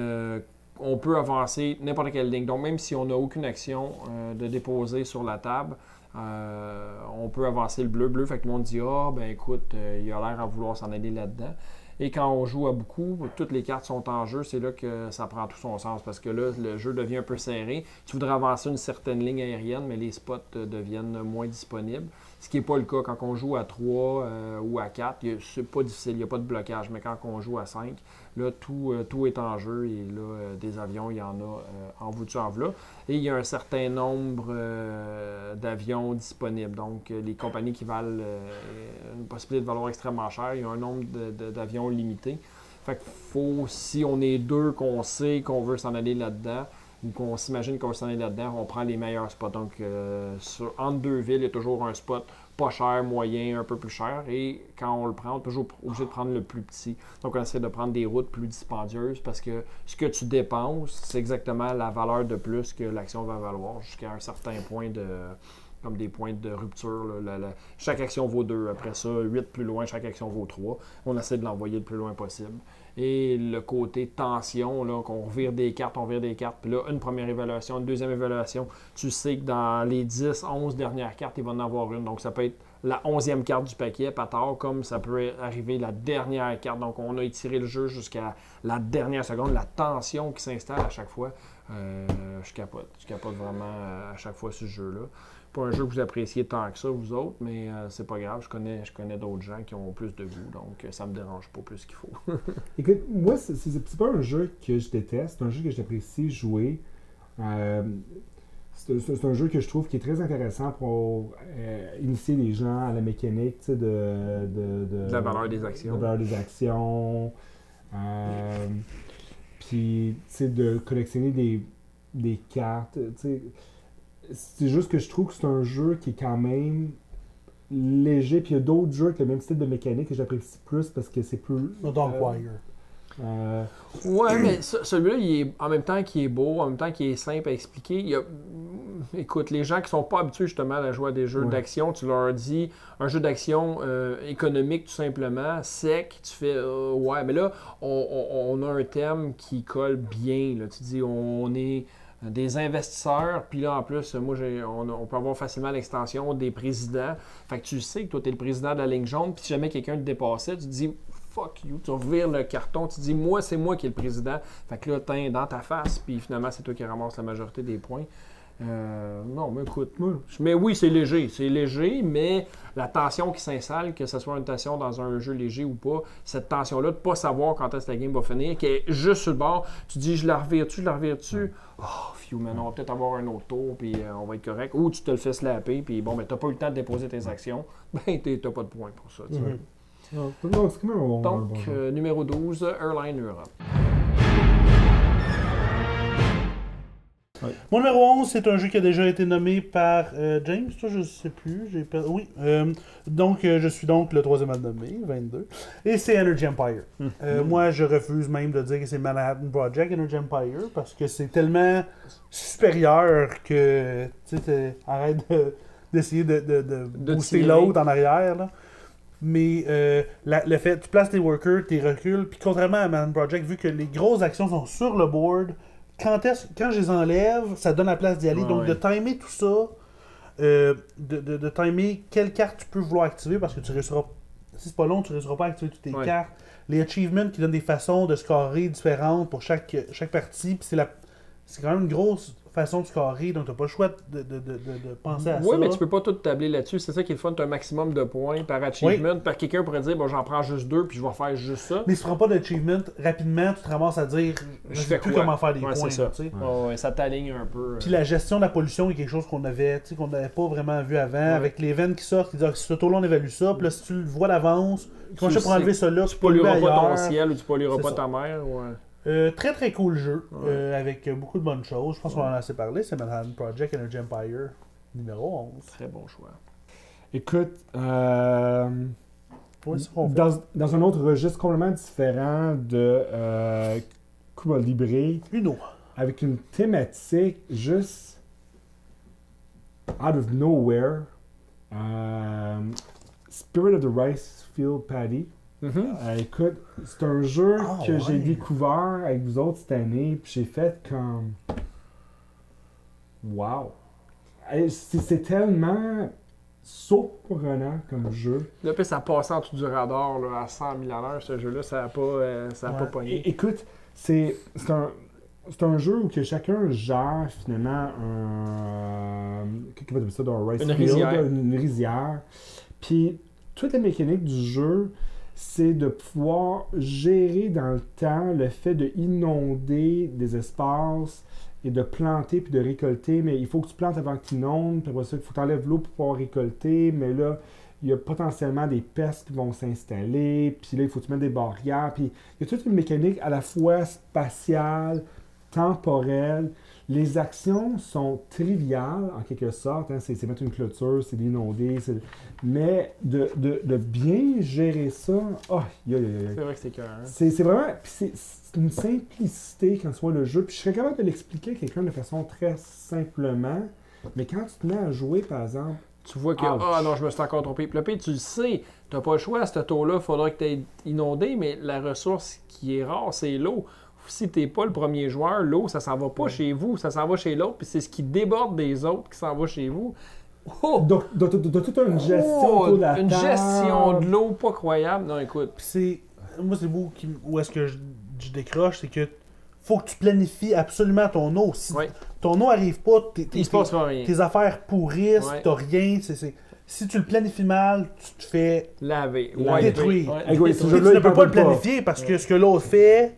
on peut avancer n'importe quelle ligne. Donc, même si on n'a aucune action de déposer sur la table, on peut avancer le bleu. Fait que le monde dit « Ah, ben écoute, il a l'air à vouloir s'en aller là-dedans. » Et quand on joue à beaucoup, toutes les cartes sont en jeu, c'est là que ça prend tout son sens parce que là, le jeu devient un peu serré. Tu voudrais avancer une certaine ligne aérienne, mais les spots deviennent moins disponibles. Ce qui n'est pas le cas quand on joue à 3 ou à 4. C'est pas difficile, il n'y a pas de blocage. Mais quand on joue à 5, là, tout est en jeu et là, des avions, il y en a en voutu en v'là. Et il y a un certain nombre d'avions disponibles. Donc, les compagnies qui valent une possibilité de valoir extrêmement cher, il y a un nombre d'avions limité. Fait que faut, si on est deux, qu'on sait qu'on veut s'en aller là-dedans, ou qu'on s'imagine qu'on s'en est là-dedans, on prend les meilleurs spots. Donc, entre deux villes, il y a toujours un spot pas cher, moyen, un peu plus cher. Et quand on le prend, on est toujours obligé de prendre le plus petit. Donc, on essaie de prendre des routes plus dispendieuses parce que ce que tu dépenses, c'est exactement la valeur de plus que l'action va valoir jusqu'à un certain point comme des points de rupture. Chaque action vaut 2. Après ça, 8 plus loin, chaque action vaut 3. On essaie de l'envoyer le plus loin possible. Et le côté tension, là, qu'on vire des cartes, puis là, une première évaluation, une deuxième évaluation, tu sais que dans les 10, 11 dernières cartes, il va en avoir une. Donc, ça peut être la 11e carte du paquet, pas tard, comme ça peut arriver la dernière carte. Donc, on a étiré le jeu jusqu'à la dernière seconde, la tension qui s'installe à chaque fois. Je capote vraiment à chaque fois ce jeu-là. Pas un jeu que vous appréciez tant que ça, vous autres, mais c'est pas grave. Je connais d'autres gens qui ont plus de goût, donc ça me dérange pas plus qu'il faut. Écoute, moi, c'est pas un jeu que je déteste, c'est un jeu que j'apprécie jouer. C'est un jeu que je trouve qui est très intéressant pour initier les gens à la mécanique, tu sais, de la valeur des actions. De la valeur des actions. Puis, tu sais, de collectionner des cartes, tu sais. C'est juste que je trouve que c'est un jeu qui est quand même léger. Puis il y a d'autres jeux avec le même style de mécanique que j'apprécie plus parce que c'est plus... Dawnquire. Ouais, mais celui-là, il est, en même temps qu'il est beau, en même temps qu'il est simple à expliquer. Écoute, les gens qui sont pas habitués justement à jouer à des jeux d'action, tu leur dis un jeu d'action économique tout simplement, sec, tu fais ouais, mais là, on a un thème qui colle bien. Là. Tu dis, on est des investisseurs, puis là, en plus, moi, on peut avoir facilement l'extension des présidents. Fait que tu sais que toi, tu es le président de la ligne jaune, puis si jamais quelqu'un te dépassait, tu te dis fuck you, tu revires le carton, tu te dis moi, c'est moi qui est le président. Fait que là, t'es dans ta face, puis finalement, c'est toi qui ramasses la majorité des points. Non, mais écoute, mais oui, c'est léger, mais la tension qui s'installe, que ce soit une tension dans un jeu léger ou pas, cette tension-là de ne pas savoir quand est-ce que la game va finir, qui est juste sur le bord, tu dis je la revire-tu, oh, phew, mais non, on va peut-être avoir un autre tour, puis on va être correct, ou tu te le fais slapper, puis bon, ben t'as pas eu le temps de déposer tes actions, ben t'as pas de points pour ça, tu sais. Non, c'est quand même un bon. Donc, numéro 12, Airline Europe. Ouais. Mon numéro 11, c'est un jeu qui a déjà été nommé par James, toi je sais plus, oui. Donc je suis donc le troisième à le nommer, 22. Et c'est Energy Empire. Moi je refuse même de dire que c'est Manhattan Project Energy Empire parce que c'est tellement supérieur que tu sais, arrête d'essayer de booster l'autre en arrière là. Mais le fait, tu places tes workers, tes reculs, puis contrairement à Manhattan Project, vu que les grosses actions sont sur le board, quand je les enlève, ça donne la place d'y aller. Donc, de timer tout ça, de timer quelle carte tu peux vouloir activer, parce que tu réussiras, si c'est pas long, tu réussiras pas à activer toutes tes cartes. Les achievements qui donnent des façons de scorer différentes pour chaque partie, puis c'est quand même une grosse façon de scorer, donc t'as pas le choix de penser à ça. Oui, mais tu peux pas tout tabler là-dessus. C'est ça qui est le fun, tu as un maximum de points par achievement. Par quelqu'un pourrait dire, bon, j'en prends juste 2 puis je vais faire juste ça. Mais si tu prends pas d'achievement, rapidement, tu te ramasses à dire, je sais plus comment faire des points. C'est ça. Ça t'aligne un peu. Puis la gestion de la pollution est quelque chose qu'on n'avait pas vraiment vu avant, avec les veines qui sortent, qui disent, ce tour-là, on évalue ça, puis là, si tu le vois d'avance, comment je fais pour enlever ça là, tu pollueras pas ton ciel ou tu pollueras pas ta mer. Très très cool jeu, avec beaucoup de bonnes choses. Je pense qu'on en a assez parlé. C'est Manhattan Project Energy Empire numéro 11. Très bon choix. Écoute, Oui, dans un autre registre complètement différent de Cuba Libre, Uno. Avec une thématique juste out of nowhere, Spirit of the Rice Field Paddy. Écoute, c'est un jeu que j'ai découvert avec vous autres cette année, puis j'ai fait comme... Wow! C'est tellement surprenant comme jeu. Là, puis ça passait en dessous du radar là, à 100 000 à l'heure, ce jeu-là, ça n'a pas pogné. Écoute, c'est un jeu où que chacun gère finalement une rizière. Puis toute la mécanique du jeu, c'est de pouvoir gérer dans le temps le fait de inonder des espaces et de planter puis de récolter, mais il faut que tu plantes avant que tu inondes, puis après ça, il faut que tu enlèves l'eau pour pouvoir récolter, mais là, il y a potentiellement des pestes qui vont s'installer, puis là, il faut que tu mettes des barrières, puis il y a toute une mécanique à la fois spatiale, temporelle, Les actions sont triviales, en quelque sorte. Hein, c'est mettre une clôture, c'est d'inonder. Mais de bien gérer ça, C'est vrai que c'est cœur. Hein? c'est vraiment... c'est une simplicité quand tu vois le jeu. Puis je serais capable de l'expliquer à quelqu'un de façon très simplement. Mais quand tu te mets à jouer, par exemple... Tu vois que, non, je me suis encore trompé. Puis le pire, tu le sais, tu n'as pas le choix, à ce taux-là, il faudra que tu aies inondé, mais la ressource qui est rare, c'est l'eau. Si tu n'es pas le premier joueur, l'eau, ça s'en va pas chez vous, ça s'en va chez l'autre, puis c'est ce qui déborde des autres qui s'en va chez vous. Donc, toute une gestion autour de la une table. gestion de l'eau pas croyable. Non, écoute. Moi, c'est beau où est-ce que je décroche, c'est que faut que tu planifies absolument ton eau. Si ton eau arrive pas, il se passe pas rien. Tes affaires pourrissent, t'as rien. Si tu le planifies mal, tu te fais détruire. Tu ne peux pas le planifier parce que ce que l'autre fait,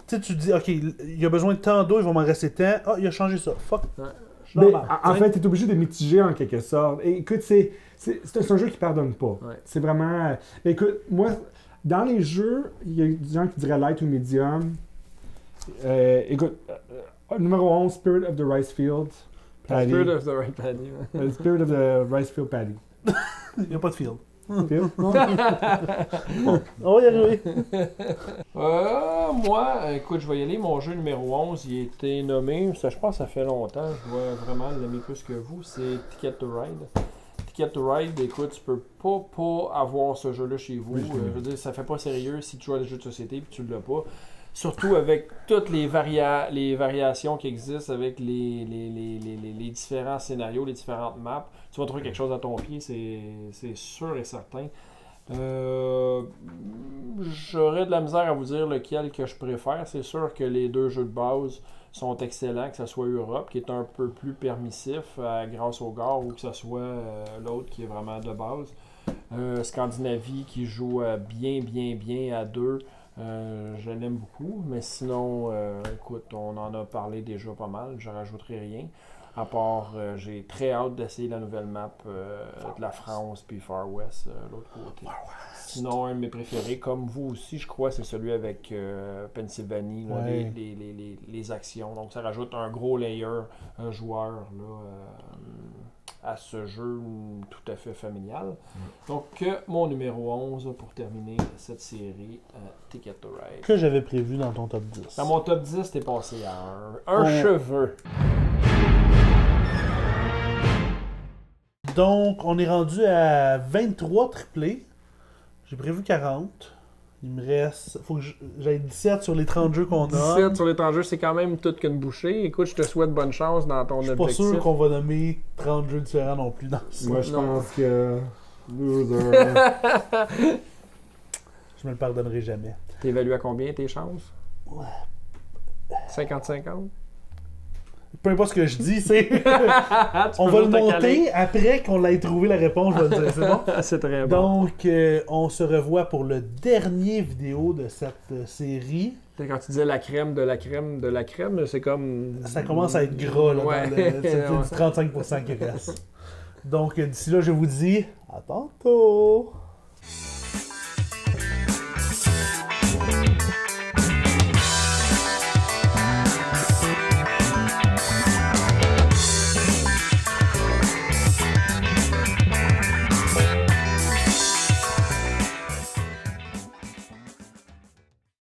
tu te dis, OK, il a besoin de tant d'eau, il va m'en rester tant. Ah, il a changé ça. Fuck. Mais en fait, tu es obligé de mitiger en quelque sorte. Et écoute, c'est un jeu qui pardonne pas. C'est vraiment... écoute, moi, dans les jeux, il y a des gens qui diraient light ou medium. Écoute, numéro 11, Spirit of the Rice Field. Spirit of the Rice Paddy. Spirit of the Rice Field Paddy. Il n'y a pas de field. Field? On va y arriver. Moi, écoute, je vais y aller. Mon jeu numéro 11, il a été nommé, ça, je pense que ça fait longtemps, je vois vraiment l'aimer plus que vous, c'est Ticket to Ride. Ticket to Ride, écoute, tu peux pas avoir ce jeu-là chez vous. Je veux dire, ça fait pas sérieux si tu joues à des jeux de société et tu l'as pas. Surtout avec toutes les variations qui existent, avec les différents scénarios, les différentes maps. Tu vas trouver quelque chose à ton pied, c'est sûr et certain. J'aurais de la misère à vous dire lequel que je préfère. C'est sûr que les deux jeux de base sont excellents, que ce soit Europe, qui est un peu plus permissif grâce au Gare, ou que ce soit l'autre qui est vraiment de base. Scandinavie qui joue bien à deux. Je l'aime beaucoup, mais sinon, écoute, on en a parlé déjà pas mal, je rajouterai rien. À part, j'ai très hâte d'essayer la nouvelle map de la France puis Far West, l'autre côté. Sinon, un de mes préférés, comme vous aussi, je crois, c'est celui avec Pennsylvanie, là, les actions. Donc, ça rajoute un gros layer joueur là, à ce jeu tout à fait familial. Donc, mon numéro 11 pour terminer cette série, Ticket to Ride. Que j'avais prévu dans ton top 10. Dans mon top 10, t'es passé à un cheveu. Donc, on est rendu à 23 triplés. J'ai prévu 40. Il me reste... Faut que j'aille 17 sur les 30 jeux qu'on a. 17 sur les 30 jeux, c'est quand même tout qu'une bouchée. Écoute, je te souhaite bonne chance dans ton objectif. Je suis pas sûr qu'on va nommer 30 jeux différents non plus dans ça. Moi, je pense que... Je me le pardonnerai jamais. T'évalues à combien tes chances? 50-50? Peu importe ce que je dis, c'est... on va le monter après qu'on l'ait trouvé la réponse, je vais le dire. C'est bon? C'est très bon. Donc, on se revoit pour le dernier vidéo de cette série. Quand tu disais la crème de la crème de la crème, c'est comme... Ça commence à être gras, là, dans le, c'est du 35% qui reste. Donc, d'ici là, je vous dis à tantôt!